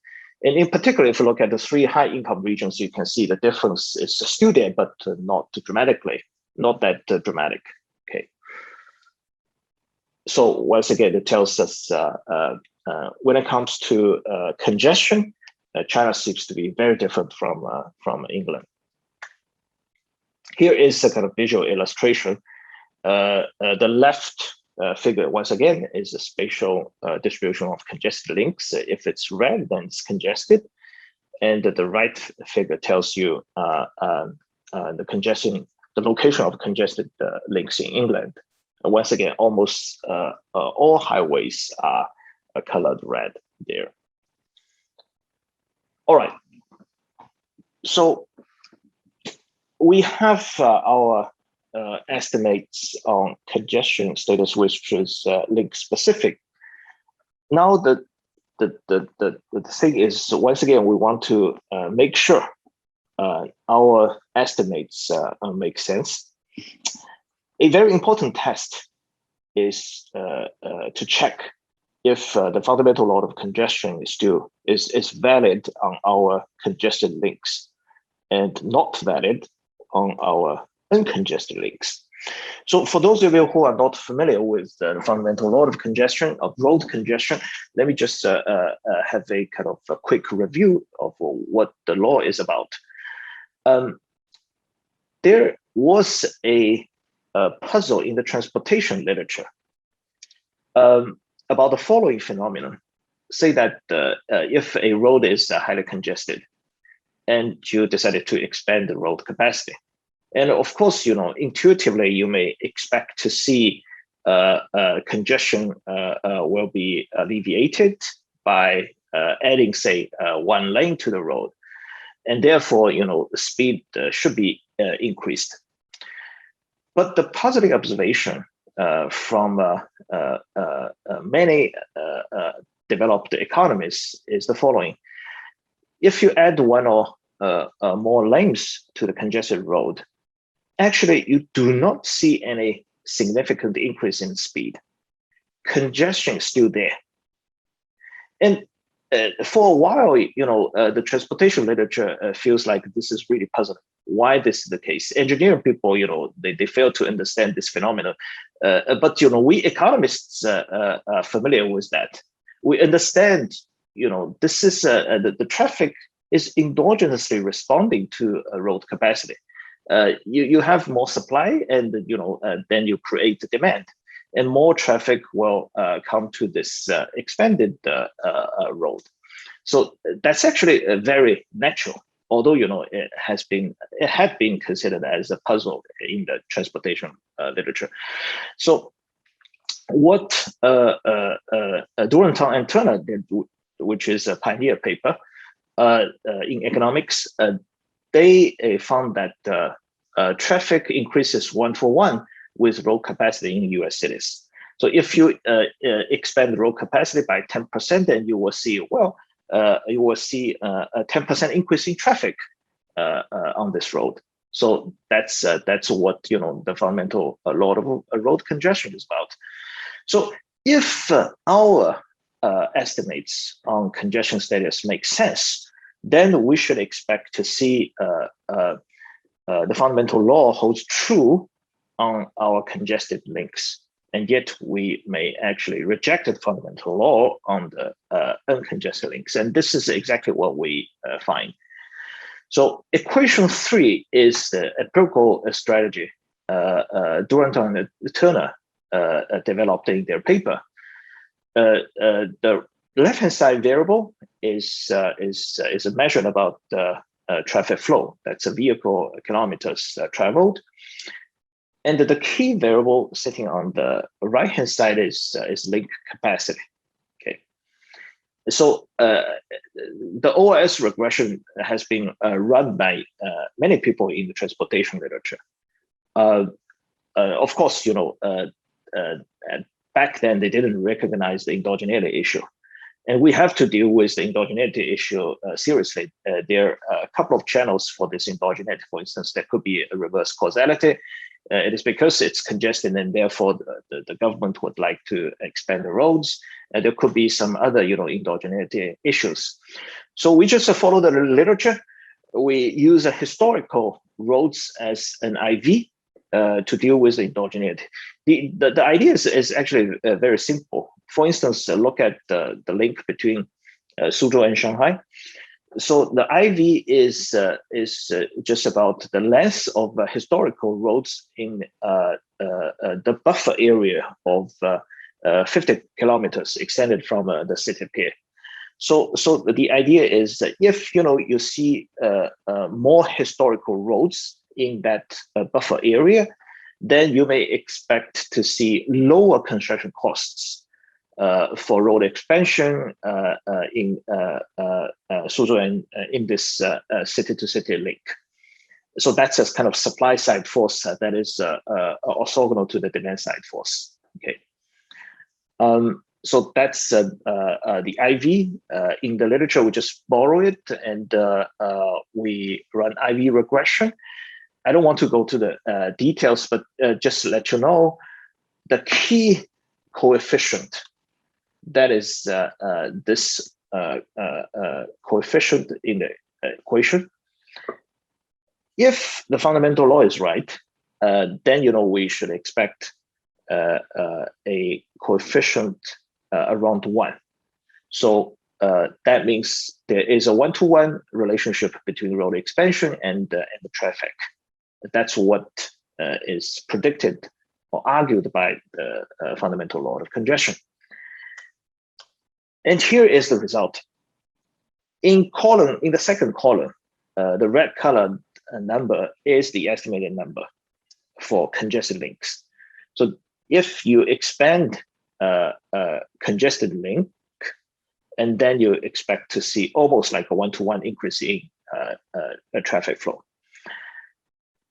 And in particular, if you look at the 3 high-income regions, you can see the difference is still there, but not that dramatic. Okay. So once again, it tells us when it comes to congestion, China seems to be very different from England. Here is a kind of visual illustration. The left figure, once again, is a spatial distribution of congested links. If it's red, then it's congested. And the right figure tells you the location of congested links in England. And once again, almost all highways are colored red there. All right. So we have our estimates on congestion status, which is link specific. Now the thing is, once again, we want to make sure our estimates make sense. A very important test is to check if the fundamental law of congestion is valid on our congested links and not valid on our uncongested links. So for those of you who are not familiar with the fundamental law of congestion, of road congestion, let me just have a kind of a quick review of what the law is about. There was a puzzle in the transportation literature about the following phenomenon. Say that if a road is highly congested and you decided to expand the road capacity, and of course, intuitively, you may expect to see congestion will be alleviated by adding, say, 1 lane to the road. And therefore, the speed should be increased. But the positive observation from many developed economies is the following. If you add 1 or more lanes to the congested road, actually, you do not see any significant increase in speed. Congestion is still there. And for a while, the transportation literature feels like this is really puzzling. Why this is the case? Engineering people, they fail to understand this phenomenon. But, we economists are familiar with that. We understand, this is the traffic is endogenously responding to road capacity. You have more supply, and then you create the demand, and more traffic will come to this expanded road. So that's actually very natural. Although it had been considered as a puzzle in the transportation literature. So what Duranton and Turner did which is a pioneer paper in economics, they found that traffic increases 1-for-1 with road capacity in U.S. cities. So if you expand the road capacity by 10%, then you will see, well, you will see a 10% increase in traffic on this road. So that's what the fundamental law of road congestion is about. So if our estimates on congestion status make sense, then we should expect to see the fundamental law holds true on our congested links. And yet we may actually reject the fundamental law on the uncongested links. And this is exactly what we find. So equation 3 is the empirical strategy Durant and Turner developed in their paper. The left-hand side variable is a measure about traffic flow. That's a vehicle kilometers traveled. And the key variable sitting on the right-hand side is link capacity. Okay. So the OS regression has been run by many people in the transportation literature. Of course, back then they didn't recognize the endogeneity issue. And we have to deal with the endogeneity issue seriously. There are a couple of channels for this endogeneity. For instance, there could be a reverse causality. It is because it's congested and therefore the government would like to expand the roads. There could be some other, endogeneity issues. So we just follow the literature. We use a historical roads as an IV to deal with the endogeneity. The idea is actually very simple. For instance, look at the link between Suzhou and Shanghai. So the IV is just about the length of historical roads in the buffer area of 50 kilometers extended from the city pier. So the idea is that if you see more historical roads in that buffer area, then you may expect to see lower construction costs for road expansion in Suzhou and in this city-to-city link. So that's a kind of supply side force that is orthogonal to the demand side force. Okay. So that's the IV. In the literature, we just borrow it and we run IV regression. I don't want to go to the details, but just to let you know, the key coefficient, that is this coefficient in the equation. If the fundamental law is right, then we should expect a coefficient around 1. So that means there is a 1-to-1 relationship between road expansion and the traffic. That's what is predicted or argued by the fundamental law of congestion. And here is the result. In the second column, the red colored number is the estimated number for congested links. So if you expand congested link, and then you expect to see almost like a 1-to-1 increase in traffic flow.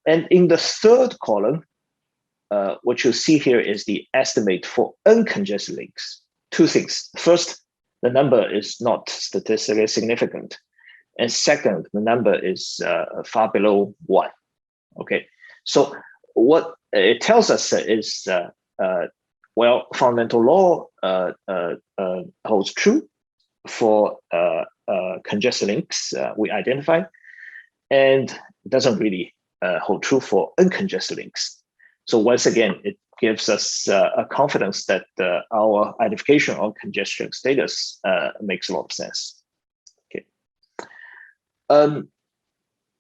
And in the third column, what you see here is the estimate for uncongested links. Two things. First, the number is not statistically significant. And second, the number is far below 1. Okay, so what it tells us is, well, fundamental law holds true for congested links we identify, and it doesn't really hold true for uncongested links. So once again, it gives us a confidence that our identification of congestion status makes a lot of sense. Okay.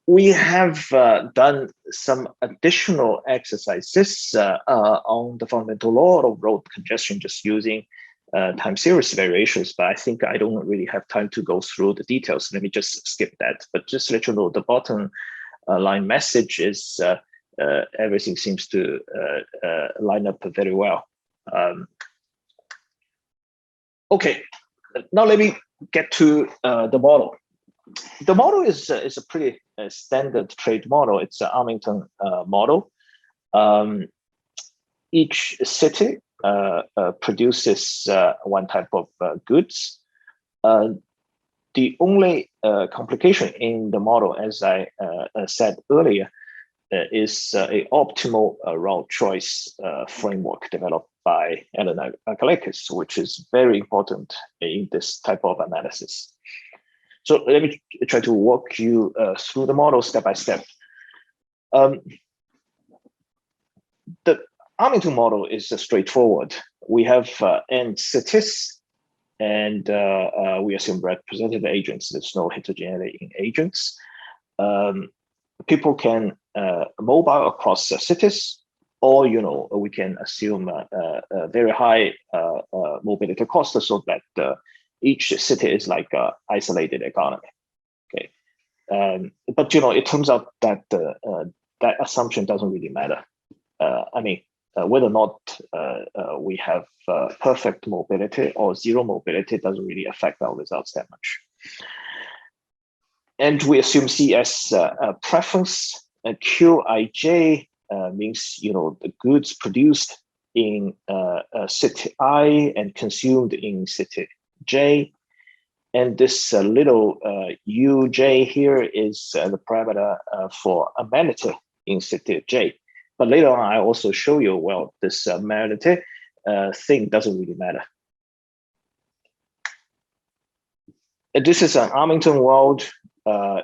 We have done some additional exercises on the fundamental law of road congestion just using time series variations, but I think I don't really have time to go through the details. Let me just skip that. But just to let you know, the bottom line message is everything seems to line up very well. Okay, now let me get to the model. The model is a pretty standard trade model. It's an Armington model. Each city produces one type of goods. The only complication in the model, as I said earlier, is a optimal route choice framework developed by Alan Akalakis, which is very important in this type of analysis. So let me try to walk you through the model step by step. The Armington model is straightforward. We have n cities, and we assume representative agents. There's no heterogeneity in agents. People can mobile across cities, or we can assume a very high mobility cost, so that each city is like an isolated economy. Okay, but it turns out that that assumption doesn't really matter. I mean, whether or not we have perfect mobility or zero mobility doesn't really affect our results that much. And we assume C as a preference. And Qij means the goods produced in city I and consumed in city J. And this little Uj here is the parameter for amenity in city J. But later on, I also show you, well, this amenity thing doesn't really matter. And this is an Armington world.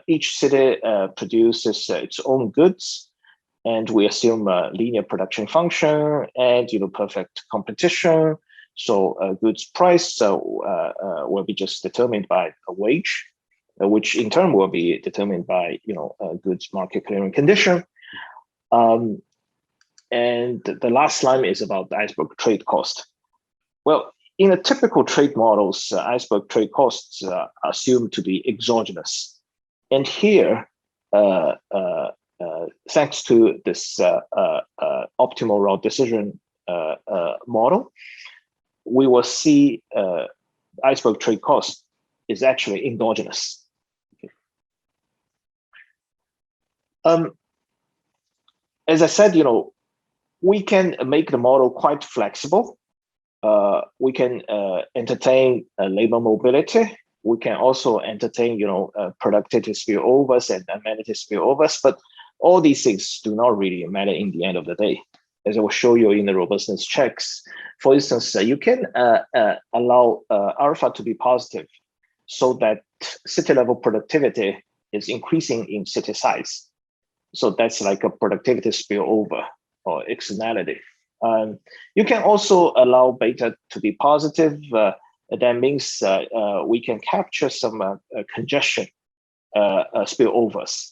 Each city produces its own goods, and we assume a linear production function and perfect competition. So goods price will be just determined by a wage, which in turn will be determined by goods market clearing condition. And the last line is about the iceberg trade cost. Well, in a typical trade models, iceberg trade costs are assumed to be exogenous. And here, thanks to this optimal route decision model, we will see iceberg trade cost is actually endogenous. As I said, we can make the model quite flexible. We can entertain labor mobility. We can also entertain, productivity spillovers and amenity spillovers, but all these things do not really matter in the end of the day. As I will show you in the robustness checks, for instance, you can allow alpha to be positive so that city level productivity is increasing in city size. So that's like a productivity spillover or externality. You can also allow beta to be positive. That means we can capture some congestion spillovers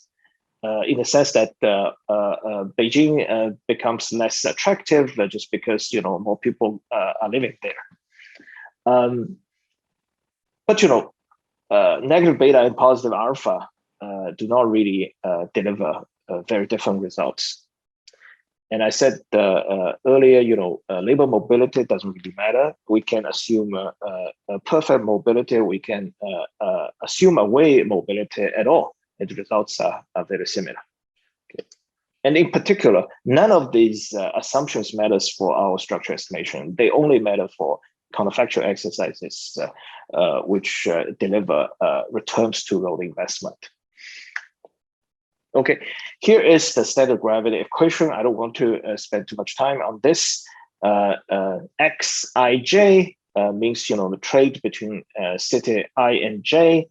in the sense that Beijing becomes less attractive just because more people are living there. But negative beta and positive alpha do not really deliver very different results. And I said earlier, labor mobility doesn't really matter. We can assume a perfect mobility. We can assume away mobility at all. And the results are very similar. Okay. And in particular, none of these assumptions matters for our structure estimation. They only matter for counterfactual exercises, which deliver returns to road investment. Okay, here is the standard gravity equation. I don't want to spend too much time on this. Xij means the trade between city I and J,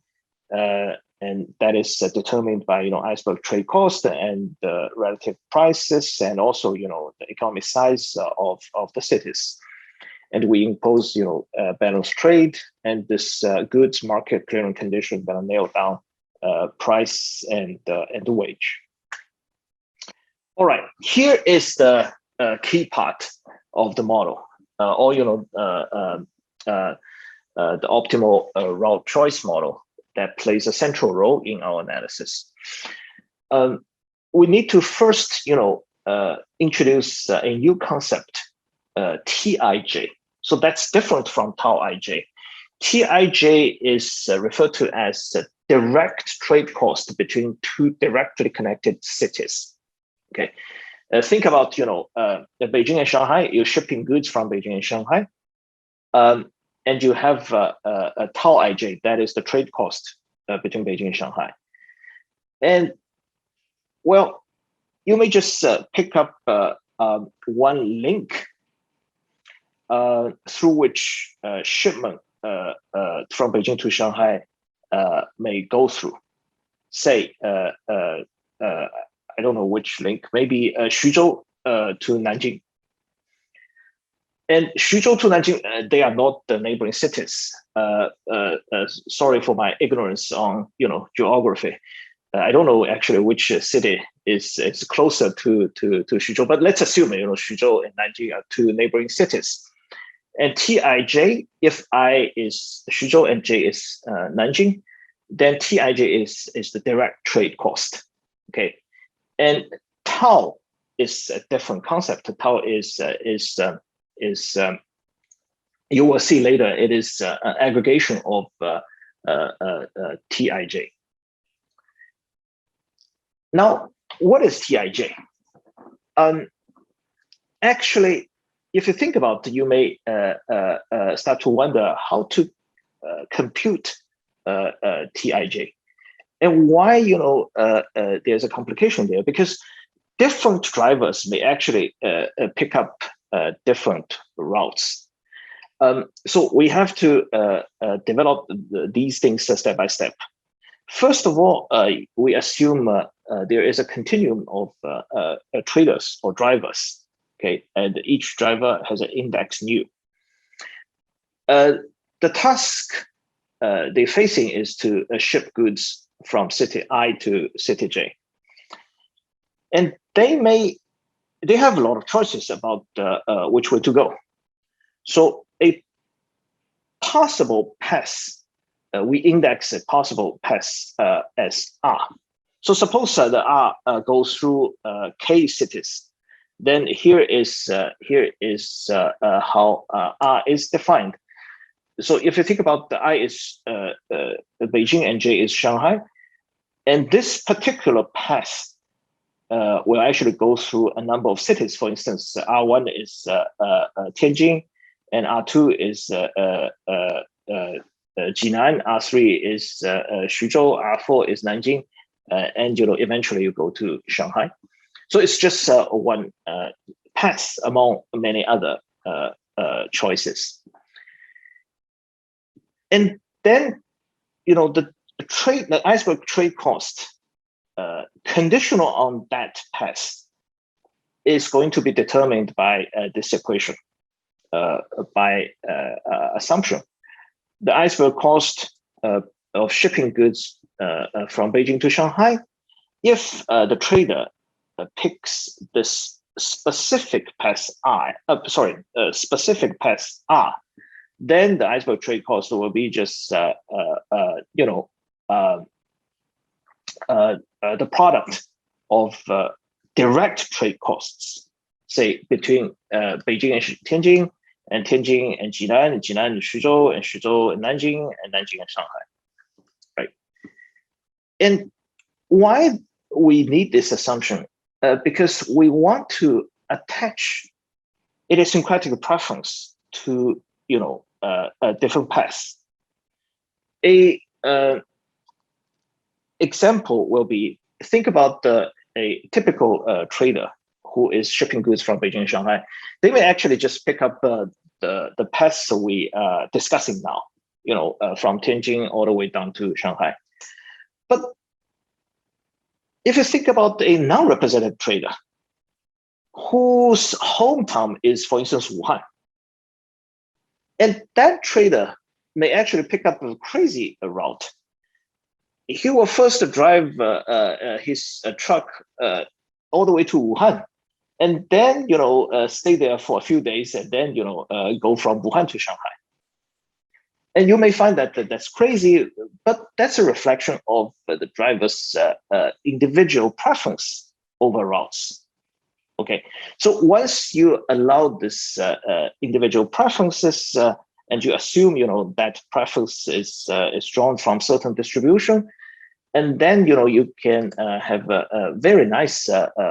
and that is determined by iceberg trade cost and the relative prices, and also the economic size of the cities. And we impose balanced trade, and this goods market clearing condition that are nailed down. Price and the wage. All right, here is the key part of the model, or the optimal route choice model that plays a central role in our analysis. We need to first, introduce a new concept, Tij. So that's different from tau ij. TIJ is referred to as direct trade cost between two directly connected cities. Okay, think about Beijing and Shanghai. You're shipping goods from Beijing and Shanghai, and you have a tau IJ, that is the trade cost between Beijing and Shanghai. And well, you may just pick up one link through which shipment from Beijing to Shanghai may go through. Say, I don't know which link, maybe Xuzhou to Nanjing. And Xuzhou to Nanjing, they are not the neighboring cities. Sorry for my ignorance on geography. I don't know actually which city is closer to Xuzhou, but let's assume Xuzhou and Nanjing are two neighboring cities. And TIJ, if I is Xuzhou and J is Nanjing, then TIJ is the direct trade cost. Okay, and tau is a different concept. Tau is you will see later, it is an aggregation of TIJ. Now, what is TIJ? Actually, if you think about it, you may start to wonder how to compute TIJ, and why there's a complication there, because different drivers may actually pick up different routes. So we have to develop these things step by step. First of all, we assume there is a continuum of traders or drivers. Okay, and each driver has an index nu. The task they're facing is to ship goods from city I to city J, and they have a lot of choices about which way to go. So a possible pass, we index a possible pass as R. So suppose the R goes through K cities. Then here is how R is defined. So if you think about the I is Beijing and J is Shanghai, and this particular path will actually go through a number of cities. For instance, R1 is Tianjin, and R2 is Jinan, R3 is Xuzhou, R4 is Nanjing, and eventually you go to Shanghai. So it's just one path among many other choices. And then, the iceberg trade cost, conditional on that path, is going to be determined by this equation, by assumption. The iceberg cost of shipping goods from Beijing to Shanghai, if the trader picks this specific path specific path R, then the iceberg trade cost will be just the product of direct trade costs, say between Beijing and Tianjin and Jinan, and Jinan and Xuzhou, and Xuzhou and Nanjing and Shanghai, right? And why we need this assumption? Because we want to attach idiosyncratic preference to different paths. A example will be, think about a typical trader who is shipping goods from Beijing and Shanghai. They may actually just pick up the paths we are discussing now, from Tianjin all the way down to Shanghai. But if you think about a non-representative trader whose hometown is, for instance, Wuhan, and that trader may actually pick up a crazy route. He will first drive his truck all the way to Wuhan, and then stay there for a few days, and then go from Wuhan to Shanghai. And you may find that that's crazy, but that's a reflection of the driver's individual preference over routes. Okay, so once you allow this individual preferences and you assume that preference is drawn from certain distribution, and then you can have a very nice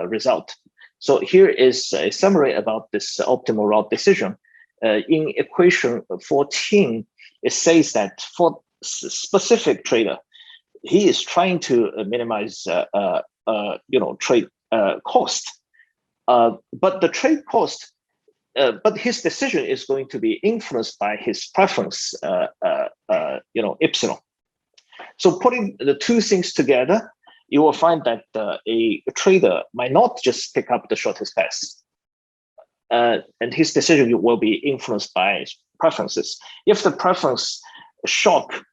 result. So here is a summary about this optimal route decision. In equation 14, it says that for specific trader, he is trying to minimize trade cost, but the trade cost, but his decision is going to be influenced by his preference, epsilon. So putting the two things together, you will find that a trader might not just pick up the shortest path, and his decision will be influenced by his preferences. If the preference shock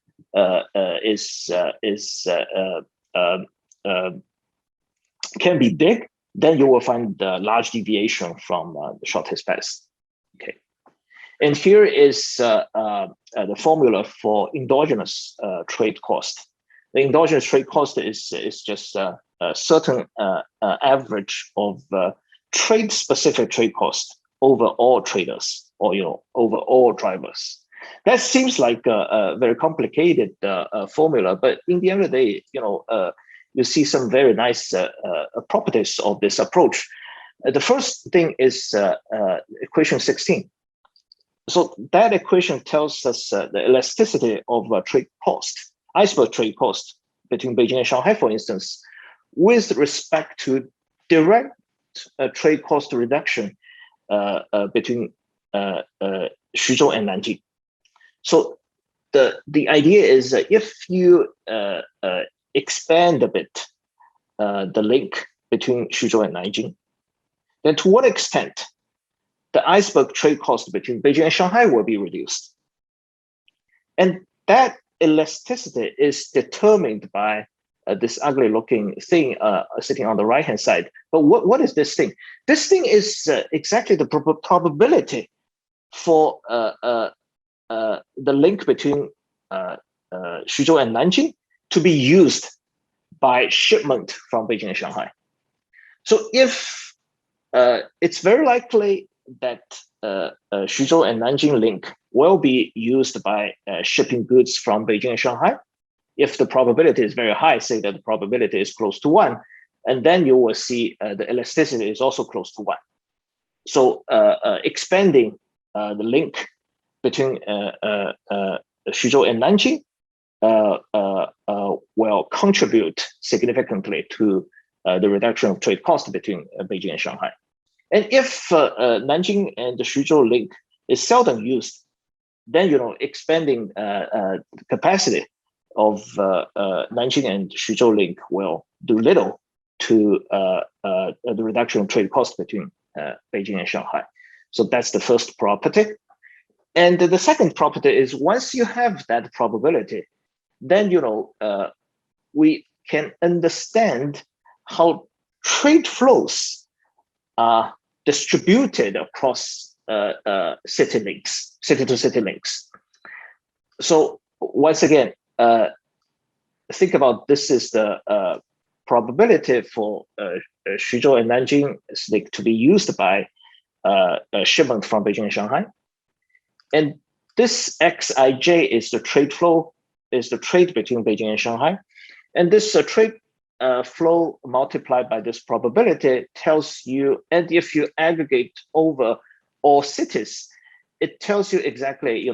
can be big, then you will find the large deviation from the shortest path. Okay, and here is the formula for endogenous trade cost. The endogenous trade cost is just a certain average of trade-specific trade cost over all traders, or over all drivers. That seems like a very complicated formula, but in the end of the day, you see some very nice properties of this approach. The first thing is equation 16. So that equation tells us the elasticity of trade cost, iceberg trade cost between Beijing and Shanghai, for instance, with respect to direct trade cost reduction between Xuzhou and Nanjing. So the idea is that if you expand a bit the link between Xuzhou and Nanjing, then to what extent the iceberg trade cost between Beijing and Shanghai will be reduced? And that elasticity is determined by this ugly looking thing sitting on the right hand side. But what is this thing? This thing is exactly the probability for the link between Xuzhou and Nanjing to be used by shipment from Beijing and Shanghai. So if it's very likely that Xuzhou and Nanjing link will be used by shipping goods from Beijing and Shanghai, if the probability is very high, say that the probability is close to 1, and then you will see the elasticity is also close to 1. So expanding the link between Xuzhou and Nanjing will contribute significantly to the reduction of trade cost between Beijing and Shanghai. And if Nanjing and the Xuzhou link is seldom used, then expanding capacity of Nanjing and Xuzhou link will do little to the reduction of trade cost between Beijing and Shanghai. So that's the first property. And the second property is, once you have that probability, then we can understand how trade flows are distributed across city-to-city links. So once again, think about this is the probability for Xuzhou and Nanjing link to be used by shipment from Beijing and Shanghai. And this Xij is the trade flow, is the trade between Beijing and Shanghai. And this trade flow multiplied by this probability tells you, and if you aggregate over all cities, it tells you exactly,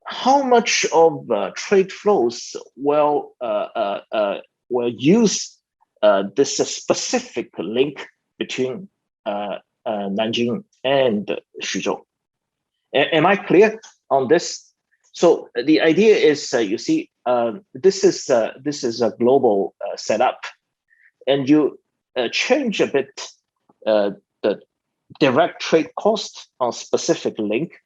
how much of trade flows will use this specific link between Nanjing and Xuzhou. Am I clear on this? So the idea is, you see, this is a global setup, and you change a bit the direct trade cost on specific link.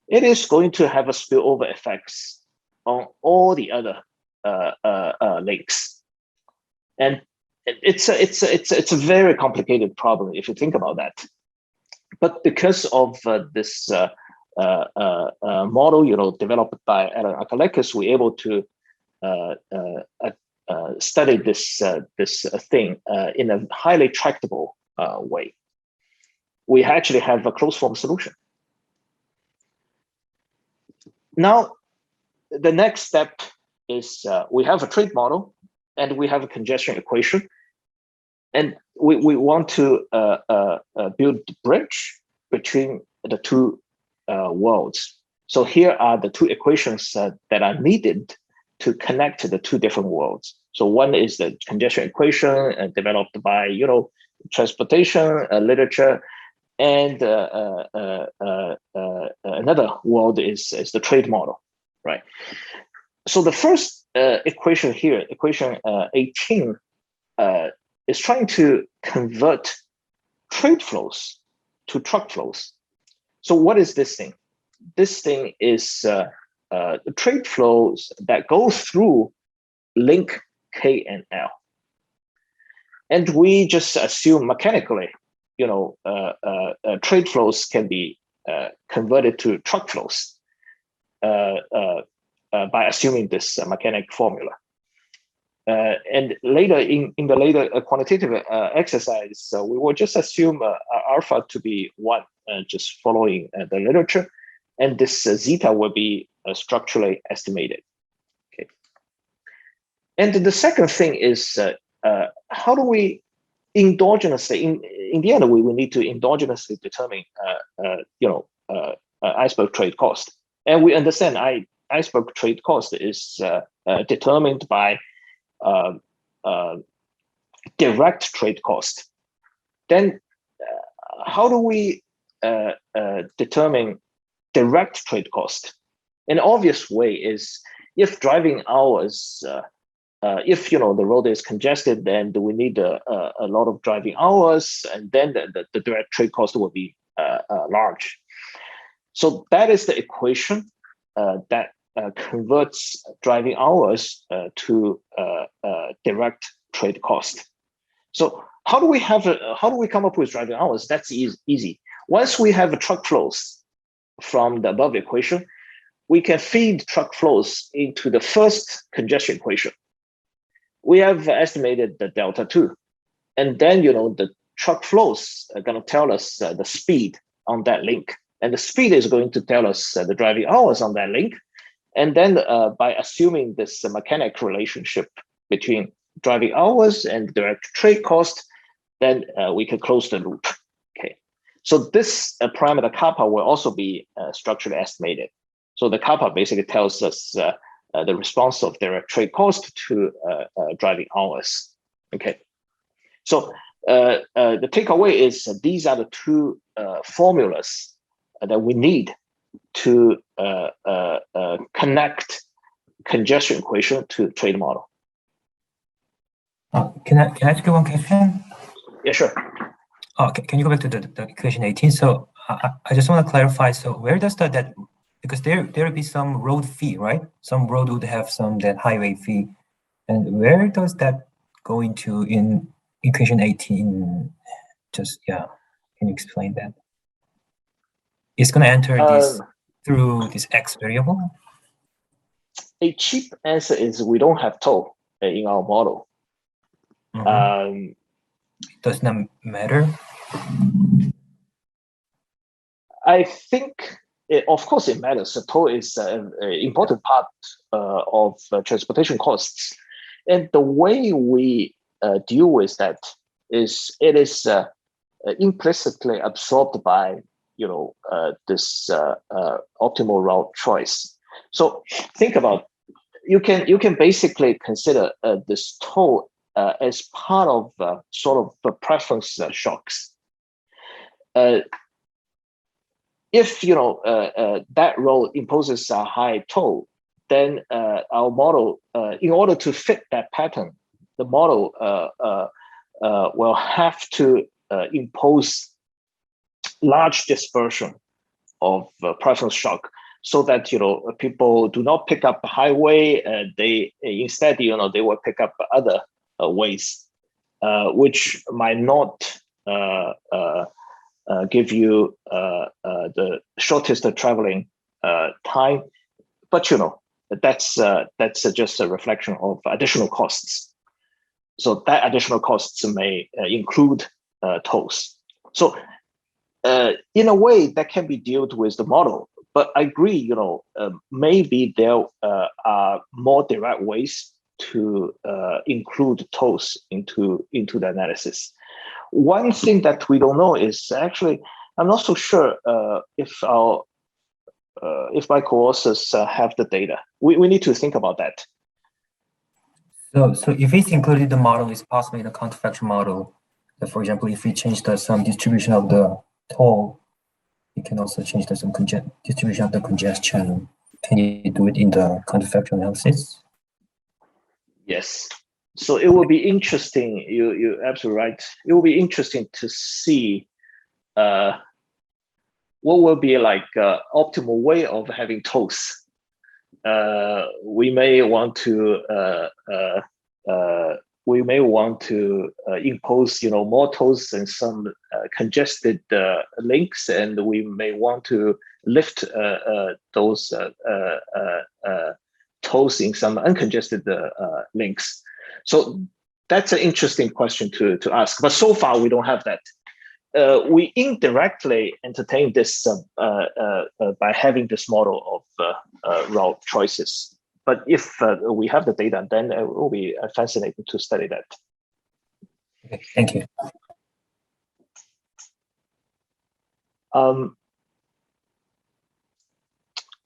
It is going to have a spillover effects on all the other links, and it's a very complicated problem if you think about that. But because of this model, developed by Alan Akalekis, we're able to study this thing in a highly tractable way. We actually have a closed form solution. Now, the next step is we have a trade model and we have a congestion equation. And we want to build the bridge between the two worlds. So here are the two equations that are needed to connect the two different worlds. So one is the congestion equation developed by transportation literature, and another world is the trade model, right? So the first equation here, equation 18, is trying to convert trade flows to truck flows. So what is this thing? This thing is trade flows that go through link K and L. And we just assume mechanically, trade flows can be converted to truck flows by assuming this mechanic formula. And later in the later quantitative exercise, we will just assume alpha to be 1, just following the literature, and this zeta will be structurally estimated. Okay. And the second thing is how do we endogenously, in the end, we need to endogenously determine, iceberg trade cost, and we understand iceberg trade cost is determined by direct trade cost. Then how do we determine direct trade cost? An obvious way is if driving hours, if the road is congested, then we need a lot of driving hours, and then the direct trade cost will be large. So that is the equation that converts driving hours to direct trade cost. So how do we come up with driving hours? That's easy. Once we have truck flows from the above equation, we can feed truck flows into the first congestion equation. We have estimated the delta 2, and then the truck flows are going to tell us the speed on that link, and the speed is going to tell us the driving hours on that link. And then by assuming this mechanic relationship between driving hours and direct trade cost, then we can close the loop. Okay, so this parameter kappa will also be structurally estimated. So the kappa basically tells us the response of direct trade cost to driving hours. Okay, so the takeaway is these are the two formulas that we need to connect congestion equation to trade model. Can I ask you one question? Yeah, sure. Can you go back to the equation 18? So I just want to clarify. So where does that, because there will be some road fee, right? Some road would have that highway fee, and where does that go into in equation 18? Just can you explain that? It's going to enter this through this x variable? A cheap answer is we don't have toll in our model. Does not matter? I think, of course, it matters. The toll is an important part of transportation costs. And the way we deal with that is it is implicitly absorbed by this optimal route choice. So think about, you can basically consider this toll as part of sort of the preference shocks. If that road imposes a high toll, then our model, in order to fit that pattern, the model will have to impose large dispersion of preference shock, so that people do not pick up the highway. They instead they will pick up other ways, which might not give you the shortest traveling time, but that's just a reflection of additional costs. So that additional costs may include tolls. So in a way that can be dealt with the model, but I agree, maybe there are more direct ways to include tolls into the analysis. One thing that we don't know is actually, I'm not so sure if my co-authors have the data. We need to think about that. So if it's included in the model, it's possibly the counterfactual model. For example, if we change some distribution of the toll, you can also change some distribution of the congestion. Can you do it in the counterfactual analysis? Yes. So it will be interesting. You're absolutely right. It will be interesting to see what will be like optimal way of having tolls. We may want to impose more tolls and some congested links, and we may want to lift those tolls in some uncongested links. So that's an interesting question to ask. But so far we don't have that. We indirectly entertain this by having this model of route choices. But if we have the data, then it will be fascinating to study that. Okay, thank you.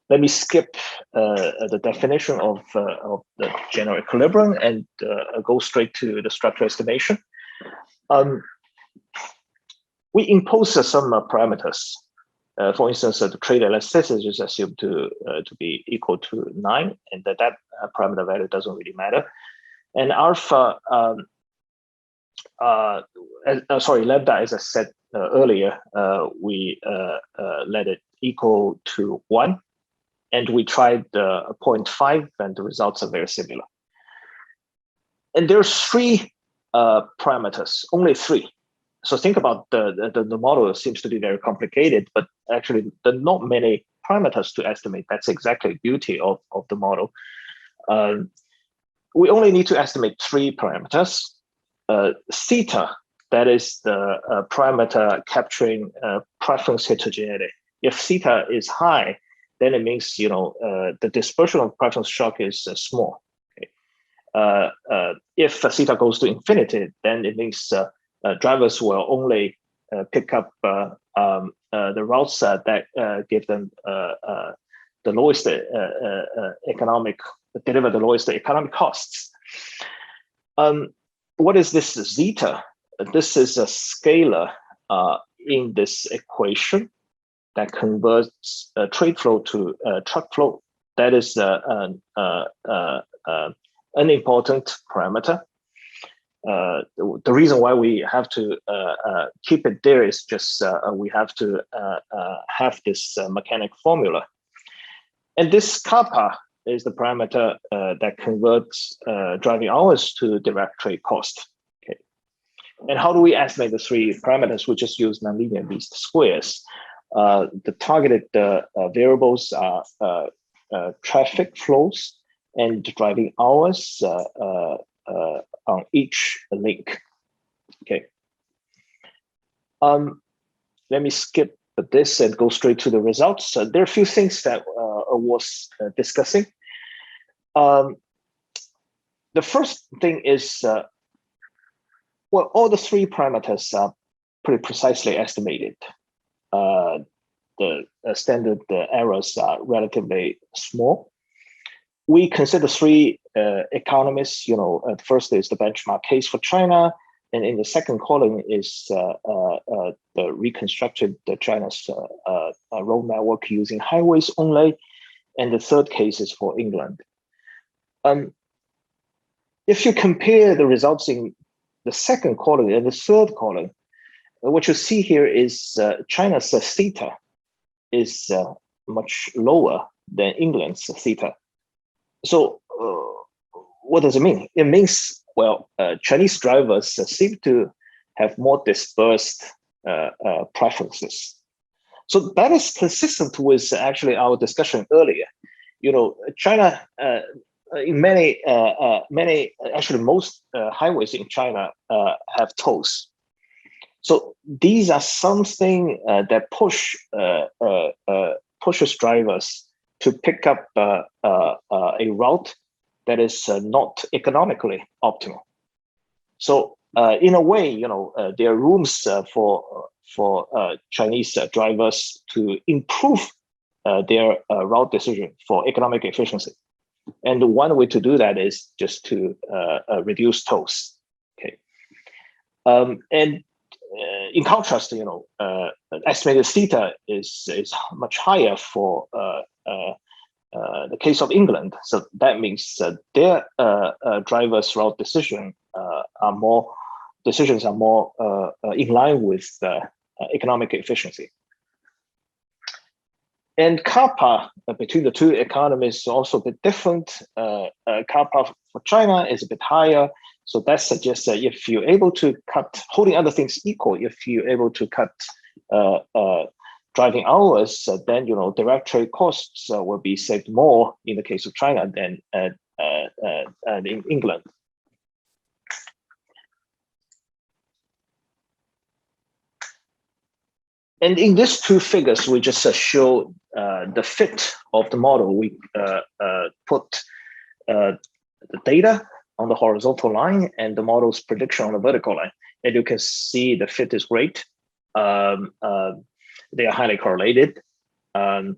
Let me skip the definition of the general equilibrium and go straight to the structural estimation. We impose some parameters. For instance, the trade elasticity is assumed to be equal to 9, and that parameter value doesn't really matter. And alpha, lambda, as I said earlier, we let it equal to 1, and we tried 0.5, and the results are very similar. And there's 3 parameters, only 3. So think about the model seems to be very complicated, but actually there are not many parameters to estimate. That's exactly the beauty of the model. We only need to estimate 3 parameters. Theta, that is the parameter capturing preference heterogeneity. If theta is high, then it means the dispersion of preference shock is small. Okay. If theta goes to infinity, then it means drivers will only pick up the routes that give them the lowest deliver the lowest economic costs. What is this zeta? This is a scalar in this equation that converts trade flow to truck flow. That is an important parameter. The reason why we have to keep it there is just we have to have this mechanic formula. And this kappa is the parameter that converts driving hours to direct trade cost. Okay. And how do we estimate the 3 parameters? We just use nonlinear least squares. The targeted variables are traffic flows and driving hours on each link. Okay. Let me skip this and go straight to the results. There are a few things that I was discussing. The first thing is, well, all the 3 parameters are pretty precisely estimated. The standard errors are relatively small. We consider 3 economists. First is the benchmark case for China, and in the second column is the reconstructed China's road network using highways only, and the third case is for England. If you compare the results in the second column and the third column, what you see here is China's theta is much lower than England's theta. So what does it mean? It means, well, Chinese drivers seem to have more dispersed preferences. So that is consistent with actually our discussion earlier. China, in actually most highways in China have tolls. So these are something that push pushes drivers to pick up a route that is not economically optimal. So in a way, there are rooms for Chinese drivers to improve their route decision for economic efficiency. And one way to do that is just to reduce tolls. Okay. And in contrast, estimated theta is much higher for the case of England. So that means their drivers' route decisions are more in line with economic efficiency. And CAPA between the two economies is also a bit different. CAPA for China is a bit higher. So that suggests that if you're able to cut, holding other things equal, if you're able to cut driving hours, then direct trade costs will be saved more in the case of China than in England. And in these two figures, we just show the fit of the model. We put the data on the horizontal line and the model's prediction on the vertical line. And you can see the fit is great. They are highly correlated. And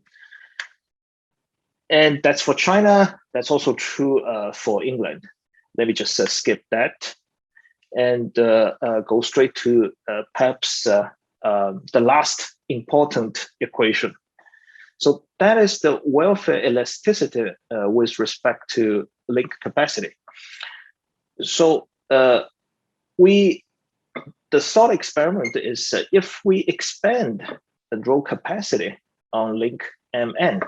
that's for China. That's also true for England. Let me just skip that and go straight to perhaps the last important equation. So that is the welfare elasticity with respect to link capacity. So the thought experiment is if we expand the road capacity on link MN,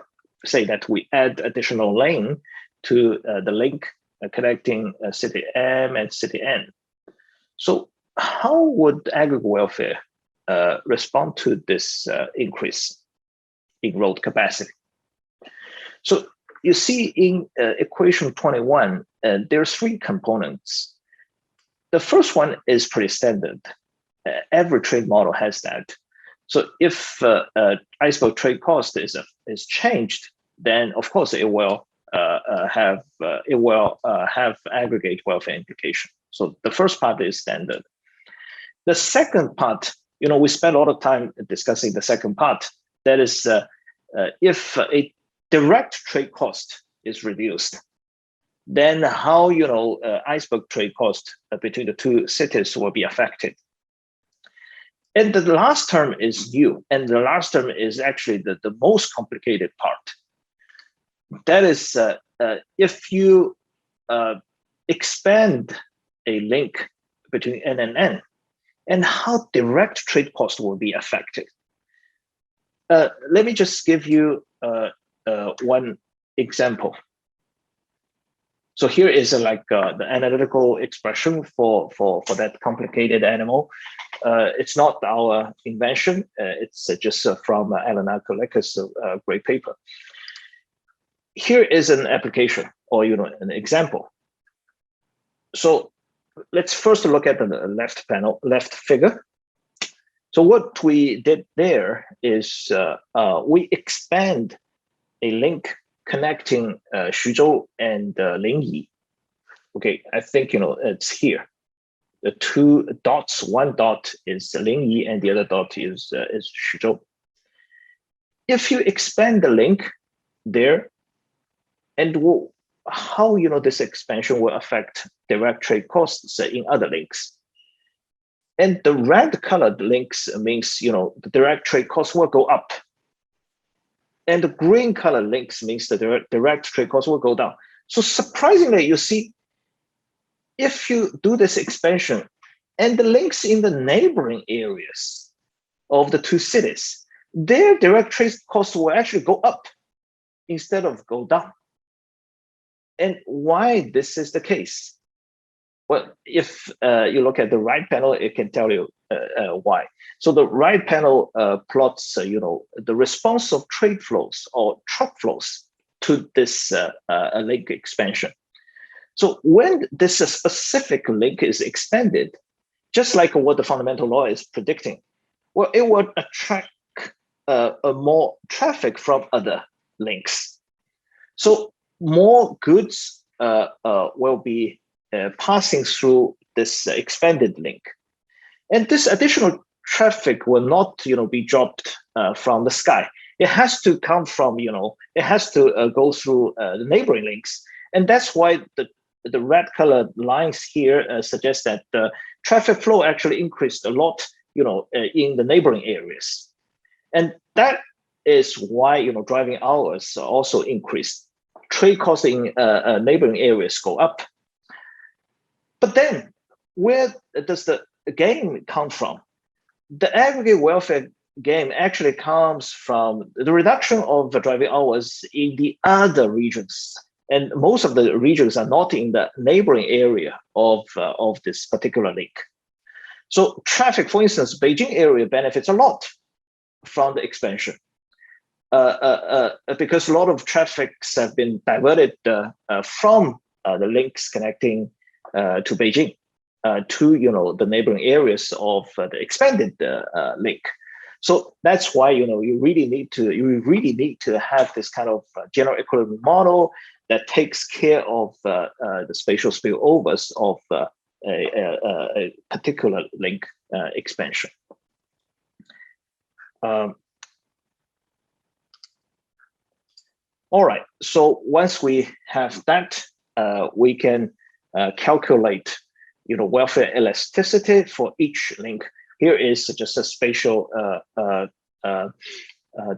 say that we add additional lane to the link connecting city M and city N. So how would aggregate welfare respond to this increase in road capacity? So you see in equation 21, there's three components. The first one is pretty standard. Every trade model has that. So if iceberg trade cost is changed, then of course it will have aggregate welfare implication. So the first part is standard. The second part, we spent a lot of time discussing the second part. That is, if a direct trade cost is reduced, then how iceberg trade cost between the two cities will be affected. And the last term is new, and the last term is actually the most complicated part. That is, if you expand a link between N and N, and how direct trade cost will be affected. Let me just give you one example. So here is the analytical expression for that complicated animal. It's not our invention. It's just from Alan Akaleka's great paper. Here is an application or an example. So let's first look at the left figure. So what we did there is we expand a link connecting Xuzhou and Lingyi. Okay, I think it's here. The two dots, one dot is Lingyi and the other dot is Xuzhou. If you expand the link there, and how this expansion will affect direct trade costs in other links. And the red colored links means the direct trade costs will go up. And the green colored links means the direct trade costs will go down. So surprisingly, you see, if you do this expansion and the links in the neighboring areas of the two cities, their direct trade costs will actually go up instead of go down. And why this is the case? Well, if you look at the right panel, it can tell you why. So the right panel plots, the response of trade flows or truck flows to this link expansion. So when this specific link is extended, just like what the fundamental law is predicting, well, it will attract more traffic from other links. So more goods will be passing through this expanded link. And this additional traffic will not, be dropped from the sky. It has to come from, it has to go through the neighboring links. And that's why the red colored lines here suggest that the traffic flow actually increased a lot, in the neighboring areas. And that is why, driving hours also increased. Trade costs in neighboring areas go up. But then where does the gain come from? The aggregate welfare gain actually comes from the reduction of the driving hours in the other regions. And most of the regions are not in the neighboring area of this particular link. So traffic, for instance, Beijing area benefits a lot from the expansion because a lot of traffics have been diverted from the links connecting to Beijing to the neighboring areas of the expanded link. So that's why you really need to have this kind of general equilibrium model that takes care of the spatial spillovers of a particular link expansion. All right. So once we have that, we can calculate welfare elasticity for each link. Here is just a spatial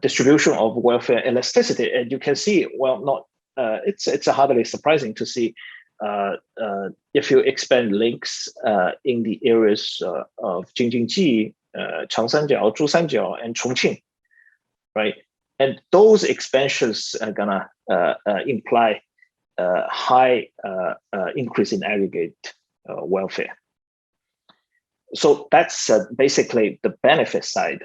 distribution of welfare elasticity, and you can see, well, not it's hardly surprising to see if you expand links in the areas of Jingjingji, Changsanjiao, Zhusanjiao, and Chongqing, right? And those expansions are gonna imply high increase in aggregate welfare. So that's basically the benefit side.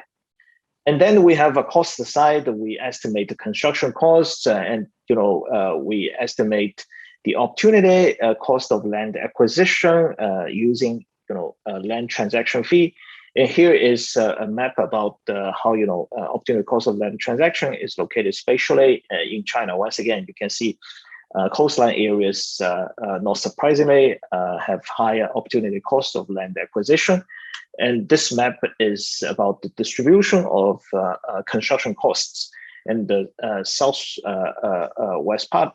And then we have a cost side. We estimate the construction costs, and we estimate the opportunity cost of land acquisition using land transaction fee. And here is a map about how opportunity cost of land transaction is located spatially in China. Once again, you can see coastline areas, not surprisingly, have higher opportunity cost of land acquisition. And this map is about the distribution of construction costs. And the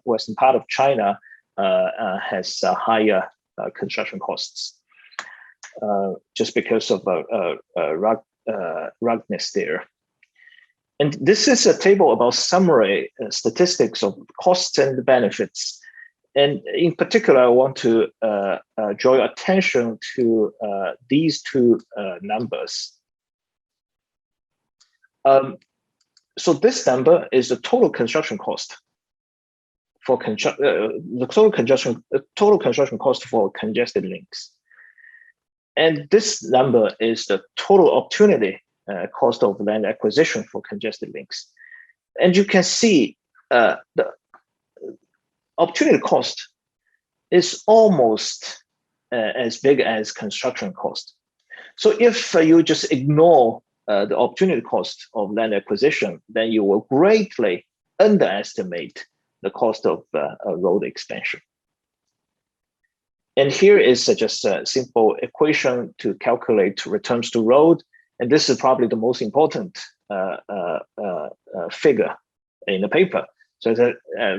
western part of China has higher construction costs, just because of ruggedness there. And this is a table about summary statistics of costs and benefits. And in particular, I want to draw your attention to these two numbers. So this number is the total construction cost for total construction cost for congested links. And this number is the total opportunity cost of land acquisition for congested links. And you can see the opportunity cost is almost as big as construction cost. So if you just ignore the opportunity cost of land acquisition, then you will greatly underestimate the cost of road expansion. And here is just a simple equation to calculate returns to road. And this is probably the most important figure in the paper. So as I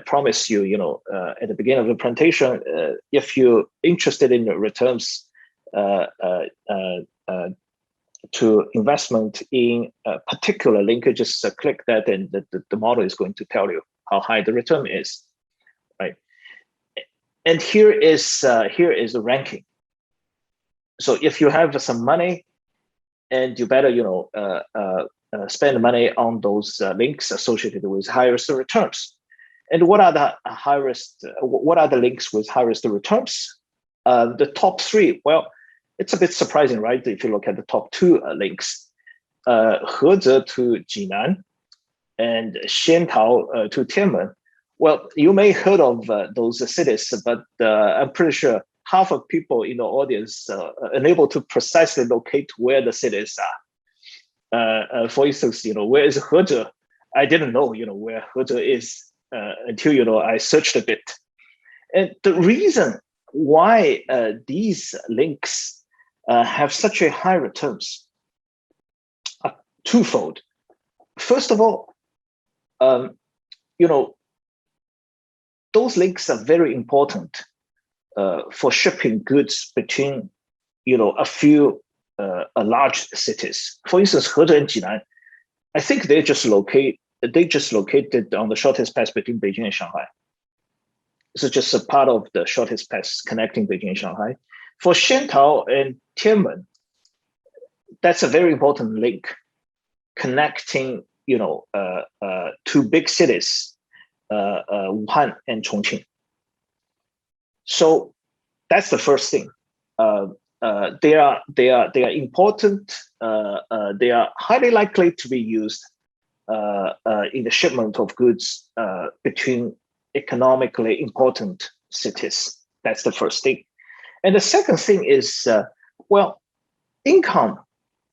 promised you, at the beginning of the presentation, if you're interested in the returns to investment in a particular link, just click that, and the model is going to tell you how high the return is, right? And here is the ranking. So if you have some money, and you better spend money on those links associated with highest returns. And what are the links with highest returns? The top three. Well, it's a bit surprising, right? If you look at the top two links, Heze to Jinan and Xiantao to Tianmen. Well, you may have heard of those cities, but I'm pretty sure half of people in the audience are unable to precisely locate where the cities are. For instance, where is Hezhe? I didn't know, where Hezhe is until, I searched a bit. And the reason why these links have such a high returns are twofold. First of all, those links are very important for shipping goods between, a few large cities. For instance, Hezhe and Jinan, I think they just located on the shortest pass between Beijing and Shanghai. So just a part of the shortest pass connecting Beijing and Shanghai. For Shentao and Tianmen, that's a very important link connecting, two big cities, Wuhan and Chongqing. So that's the first thing. They are important. They are highly likely to be used in the shipment of goods between economically important cities. That's the first thing. And the second thing is, income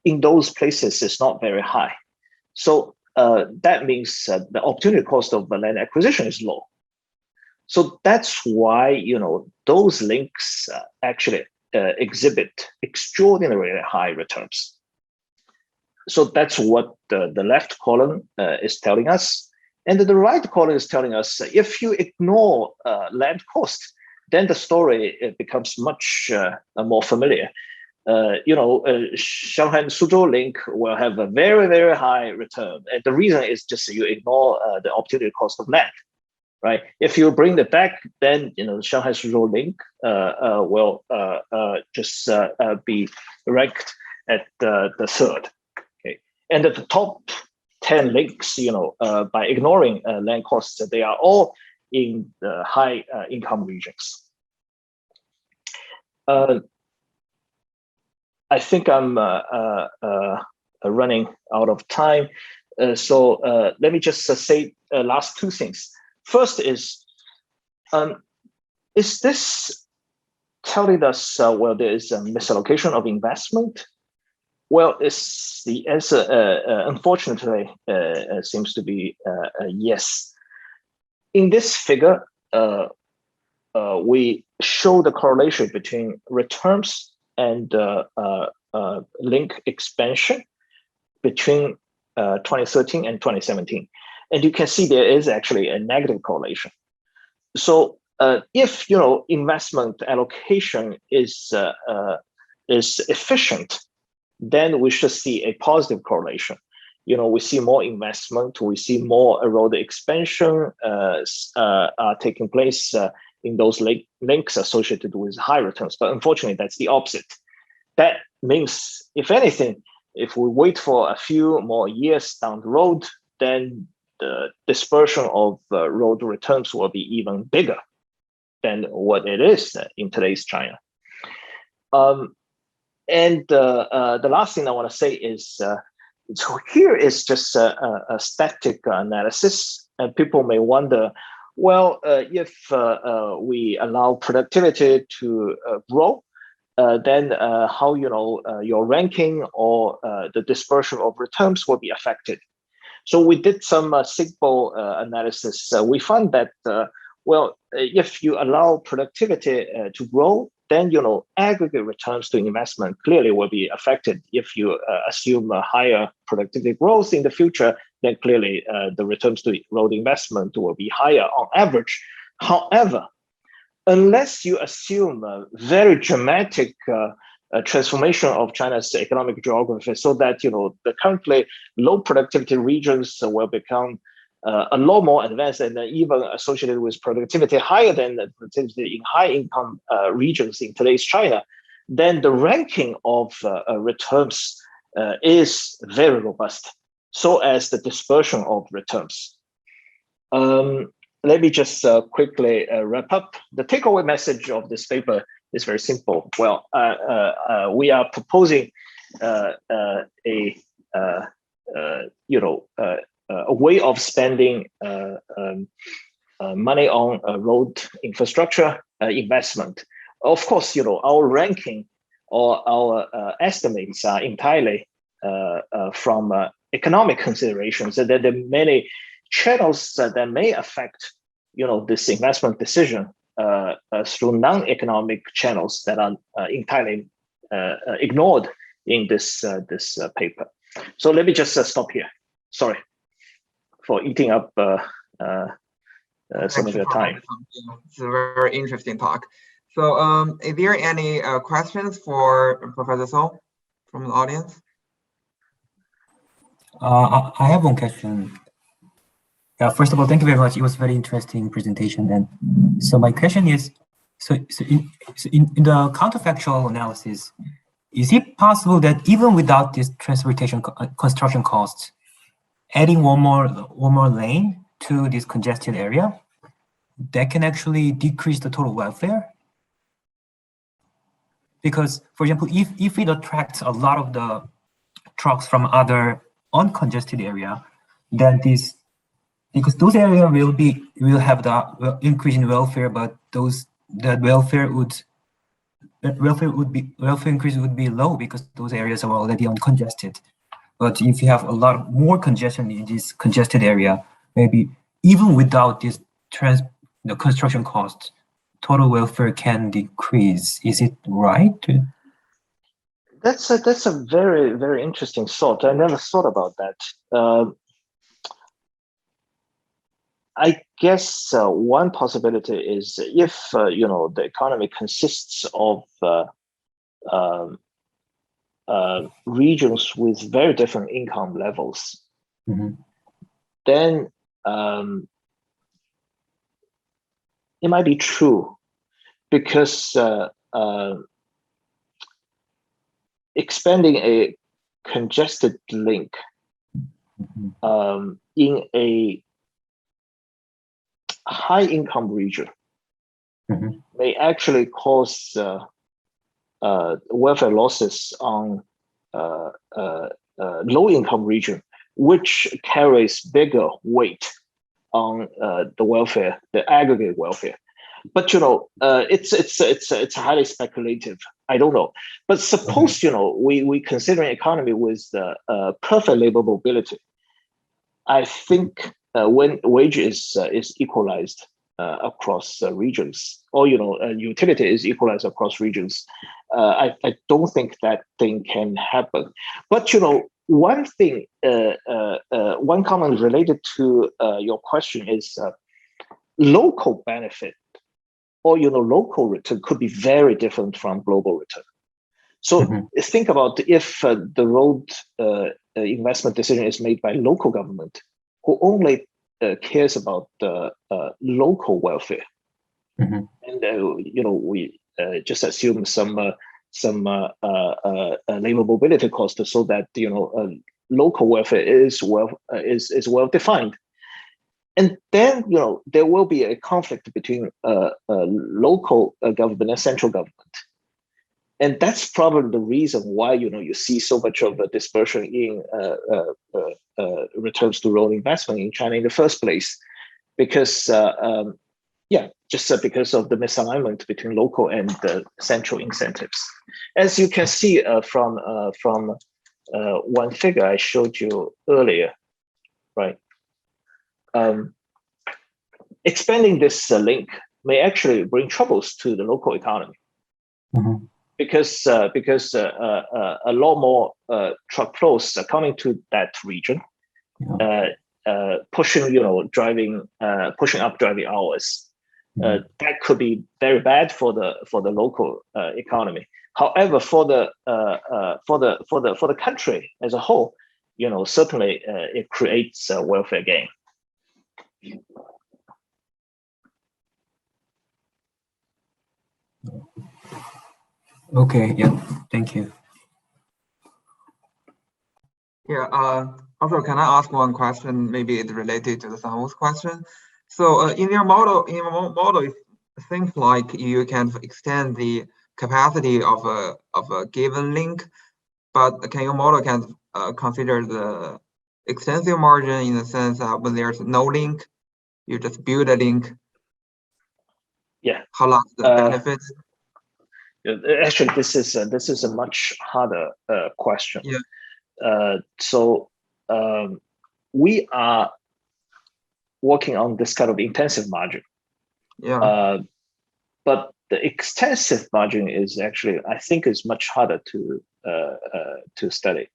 in those places is not very high. So that means the opportunity cost of land acquisition is low. So that's why, those links actually exhibit extraordinarily high returns. So that's what the left column is telling us. And the right column is telling us if you ignore land cost, then the story becomes much more familiar. Shanghai and Suzhou link will have a very, very high return. And the reason is just you ignore the opportunity cost of land, right? If you bring it back, then Shanghai Suzhou link will just be ranked at the third. Okay, and at the top 10 links, by ignoring land costs, they are all in the high income regions. I think I'm running out of time. So let me just say last two things. First is this telling us, there is a misallocation of investment? Well, the answer, unfortunately, seems to be yes. In this figure, we show the correlation between returns and link expansion between 2013 and 2017. And you can see there is actually a negative correlation. So if investment allocation is efficient, then we should see a positive correlation. We see more investment, we see more road expansion taking place in those links associated with high returns. But unfortunately, that's the opposite. That means, if anything, if we wait for a few more years down the road, then the dispersion of road returns will be even bigger than what it is in today's China. And the last thing I want to say is, so here is just a static analysis, and people may wonder, well, if we allow productivity to grow, then how your ranking or the dispersion of returns will be affected. So we did some simple analysis. We found that if you allow productivity to grow, then aggregate returns to investment clearly will be affected. If you assume a higher productivity growth in the future, then clearly the returns to road investment will be higher on average. However, unless you assume a very dramatic transformation of China's economic geography, so that the currently low productivity regions will become a lot more advanced and even associated with productivity higher than the productivity in high income regions in today's China, then the ranking of returns is very robust, so as the dispersion of returns. Let me just quickly wrap up. The takeaway message of this paper is very simple. Well, we are proposing a way of spending money on road infrastructure investment. Of course, our ranking or our estimates are entirely from economic considerations, that there are many channels that may affect, this investment decision through non-economic channels that are entirely ignored in this paper. So let me just stop here. Sorry for eating up some of your time. It's a very interesting talk. So is there any questions for Professor Song from the audience? I have one question. First of all, thank you very much. It was a very interesting presentation. And so my question is, so in the counterfactual analysis, is it possible that even without this transportation construction costs, adding one more lane to this congested area, that can actually decrease the total welfare? Because, for example, if it attracts a lot of the trucks from other uncongested area, then because those areas will have the increase in welfare, but that welfare increase would be low because those areas are already uncongested. But if you have a lot more congestion in this congested area, maybe even without this the construction costs, total welfare can decrease. Is it right? That's a very, very interesting thought. I never thought about that. I guess one possibility is if the economy consists of regions with very different income levels, then it might be true, because expanding a congested link in a high income region may actually cause welfare losses on low income region, which carries bigger weight on the welfare, the aggregate welfare. But it's highly speculative. I don't know. But suppose we consider an economy with perfect labor mobility. I think when wage is equalized across regions, or utility is equalized across regions, I don't think that thing can happen. But one thing, one comment related to your question is local benefit, or local return could be very different from global return. So think about if the road investment decision is made by local government, who only cares about the local welfare, and we just assume some labor mobility cost, so that local welfare is well defined. And then, there will be a conflict between local government and central government. And that's probably the reason why, you see so much of a dispersion in returns to road investment in China in the first place. Because, just because of the misalignment between local and central incentives. As you can see from one figure I showed you earlier, right? Expanding this link may actually bring troubles to the local economy, because a lot more truck flows are coming to that region, pushing up driving hours. That could be very bad for the local economy. However, for the country as a whole, certainly it creates a welfare gain. Okay, yeah, thank you. Yeah, also, can I ask one question? Maybe it's related to the Samu's question. So in your model, it seems like you can extend the capacity of a given link, but can your model consider the extensive margin in the sense that when there's no link, you just build a link? Yeah. How long the benefits? Actually, this is a much harder question. Yeah. we are working on this kind of intensive margin. Yeah. But the extensive margin is actually, I think, is much harder to study.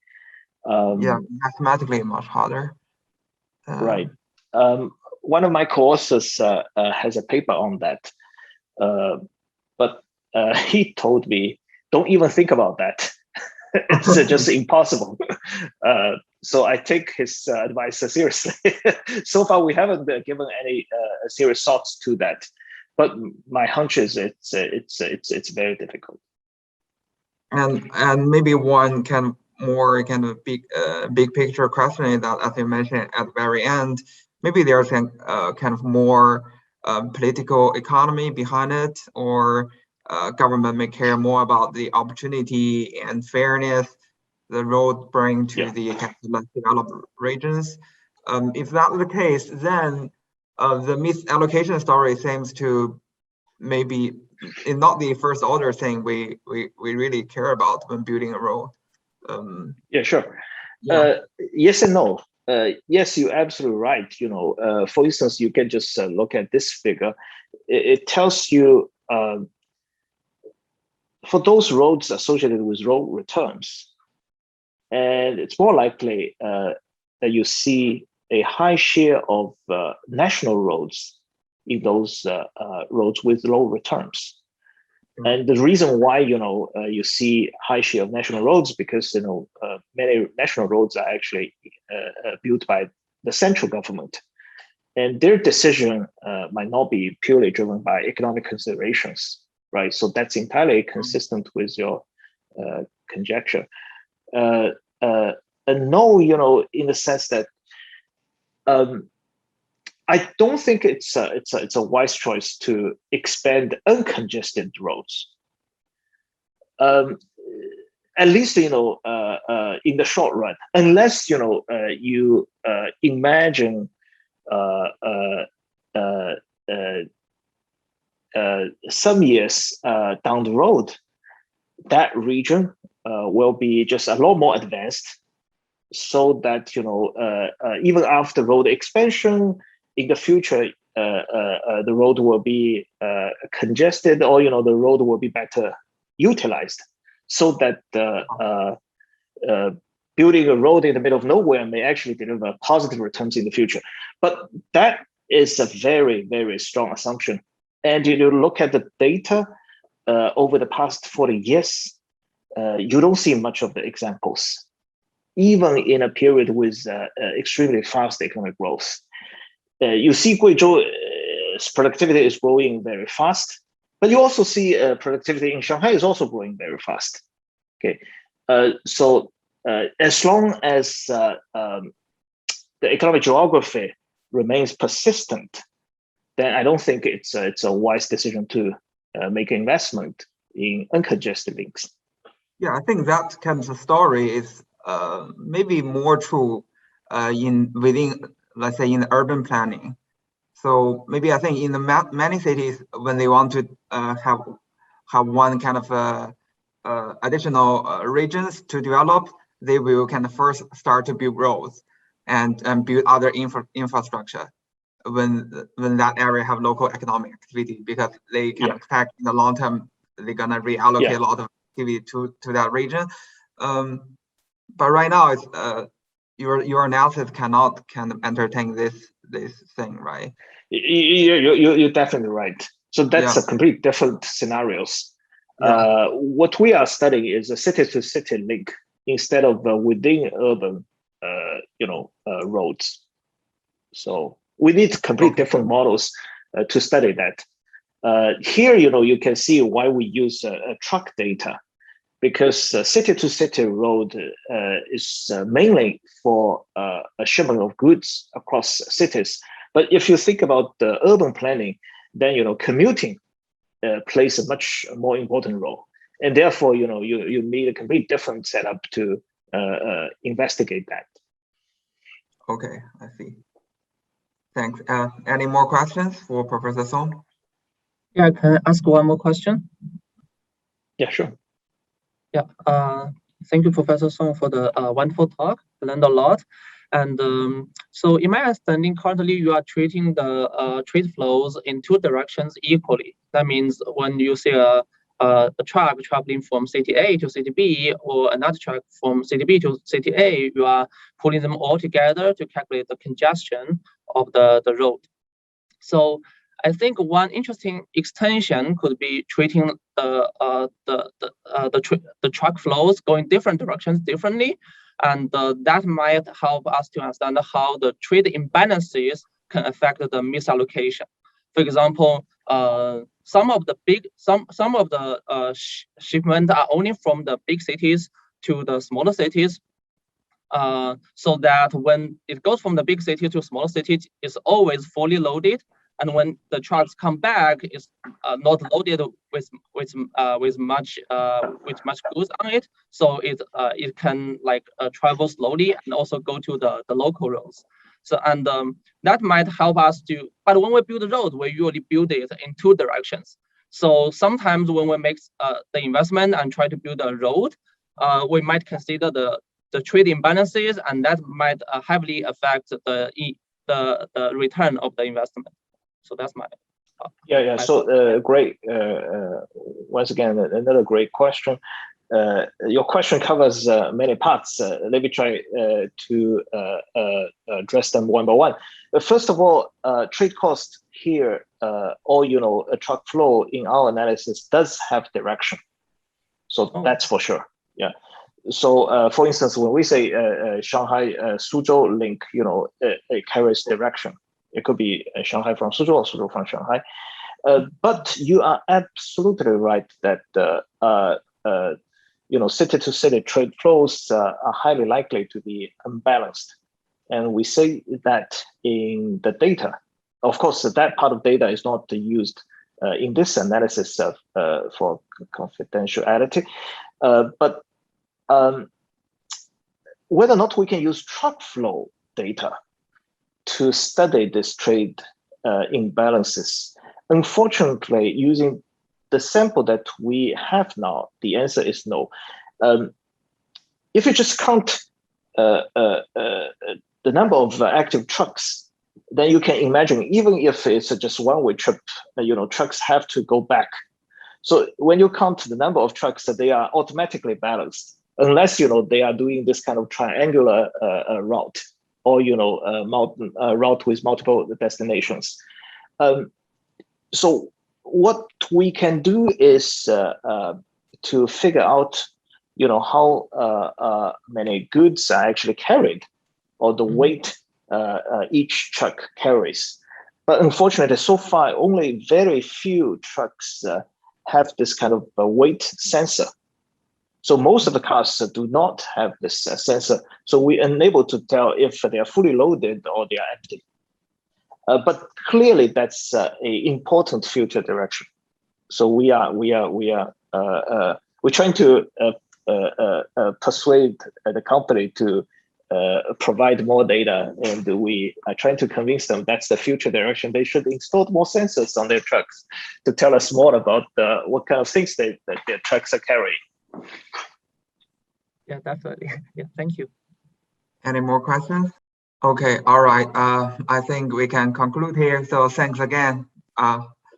Yeah, mathematically much harder. Right. One of my courses has a paper on that, but he told me, don't even think about that. It's just impossible. So I take his advice seriously. So far, we haven't given any serious thoughts to that, but my hunch is it's very difficult. And maybe one more kind of big picture question is that, as you mentioned at the very end, maybe there's kind of more political economy behind it, or government may care more about the opportunity and fairness the road bring to the less developed regions. If that's the case, then the misallocation story seems to maybe it's not the first order thing we really care about when building a road. Yeah, sure. Yeah. Yes and no. Yes, you're absolutely right. You know, for instance, you can just look at this figure. It tells you for those roads associated with road returns, and it's more likely that you see a high share of national roads in those roads with low returns. And the reason why, you know, you see high share of national roads, because, you know, many national roads are actually built by the central government, and their decision might not be purely driven by economic considerations, right? So that's entirely consistent with your conjecture. And no, you know, in the sense that I don't think it's a wise choice to expand uncongested roads. At least, you know, in the short run, unless, you know, you imagine some years down the road, that region will be just a lot more advanced, so that, you know, even after road expansion in the future, the road will be congested, or, you know, the road will be better utilized, so that building a road in the middle of nowhere may actually deliver positive returns in the future. But that is a very, very strong assumption. And you look at the data over the past 40 years, you don't see much of the examples, even in a period with extremely fast economic growth. You see Guizhou's productivity is growing very fast, but you also see productivity in Shanghai is also growing very fast. Okay, so as long as the economic geography remains persistent, then I don't think it's a wise decision to make an investment in uncongested links. Yeah, I think that kind of story is maybe more true within, let's say, in the urban planning. So maybe I think in the many cities, when they want to have one kind of additional regions to develop, they will kind of first start to build roads and build other infrastructure when that area have local economic activity, because they can expect in the long term they're gonna reallocate a lot of activity to that region. But right now, it's your analysis cannot kind of entertain this thing, right? You're definitely right. So that's a complete different scenarios. What we are studying is a city-to-city link instead of within urban, you know, roads. So we need complete different models to study that. Here, you know, you can see why we use truck data, because city-to-city road is mainly for a shipment of goods across cities. But if you think about the urban planning, then, you know, commuting plays a much more important role. And therefore, you know, you need a complete different setup to investigate that. Okay, I see. Thanks. Any more questions for Professor Song? Yeah, can I ask one more question? Yeah, sure. Yeah. Thank you, Professor Song, for the wonderful talk. I learned a lot. And so in my understanding, currently you are treating the trade flows in two directions equally. That means when you see a truck traveling from city A to city B, or another truck from city B to city A, you are pulling them all together to calculate the congestion of the road. So I think one interesting extension could be treating the truck flows going different directions differently, and that might help us to understand how the trade imbalances can affect the misallocation. For example, some of the shipments are only from the big cities to the smaller cities, so that when it goes from the big city to smaller cities, it's always fully loaded. And when the trucks come back, it's not loaded with much goods on it, so it can travel slowly and also go to the local roads. So that might help us to. But when we build a road, we usually build it in two directions. So sometimes when we make the investment and try to build a road, we might consider the trade imbalances, and that might heavily affect the return of the investment. So that's my yeah. So great. Once again, another great question. Your question covers many parts. Let me try to address them one by one. First of all, trade cost here, or a truck flow in our analysis does have direction. So that's for sure. Yeah. So for instance, when we say Shanghai Suzhou link, it carries direction. It could be Shanghai from Suzhou or Suzhou from Shanghai. But you are absolutely right that city-to-city trade flows are highly likely to be unbalanced, and we say that in the data. Of course, that part of data is not used in this analysis for confidentiality, but whether or not we can use truck flow data to study this trade imbalances. Unfortunately, using the sample that we have now, the answer is no. If you just count the number of active trucks, then you can imagine, even if it's just one-way trip, trucks have to go back. So when you count the number of trucks, they are automatically balanced, unless they are doing this kind of triangular route, or route with multiple destinations. So what we can do is to figure out how many goods are actually carried, or the weight each truck carries. But unfortunately, so far only very few trucks have this kind of weight sensor. So most of the cars do not have this sensor, so we're unable to tell if they are fully loaded or they are empty. But clearly, that's an important future direction. So we're trying to persuade the company to provide more data, and we are trying to convince them that's the future direction. They should install more sensors on their trucks to tell us more about what kind of things that their trucks are carrying. Yeah, definitely. Yeah, thank you. Any more questions? Okay, all right. I think we can conclude here. So thanks again,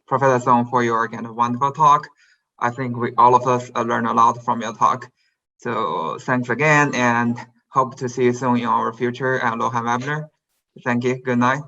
Professor Song, for your wonderful talk. I think all of us learned a lot from your talk. So thanks again, and hope to see you soon in our future Luohan webinar. Thank you. Good night.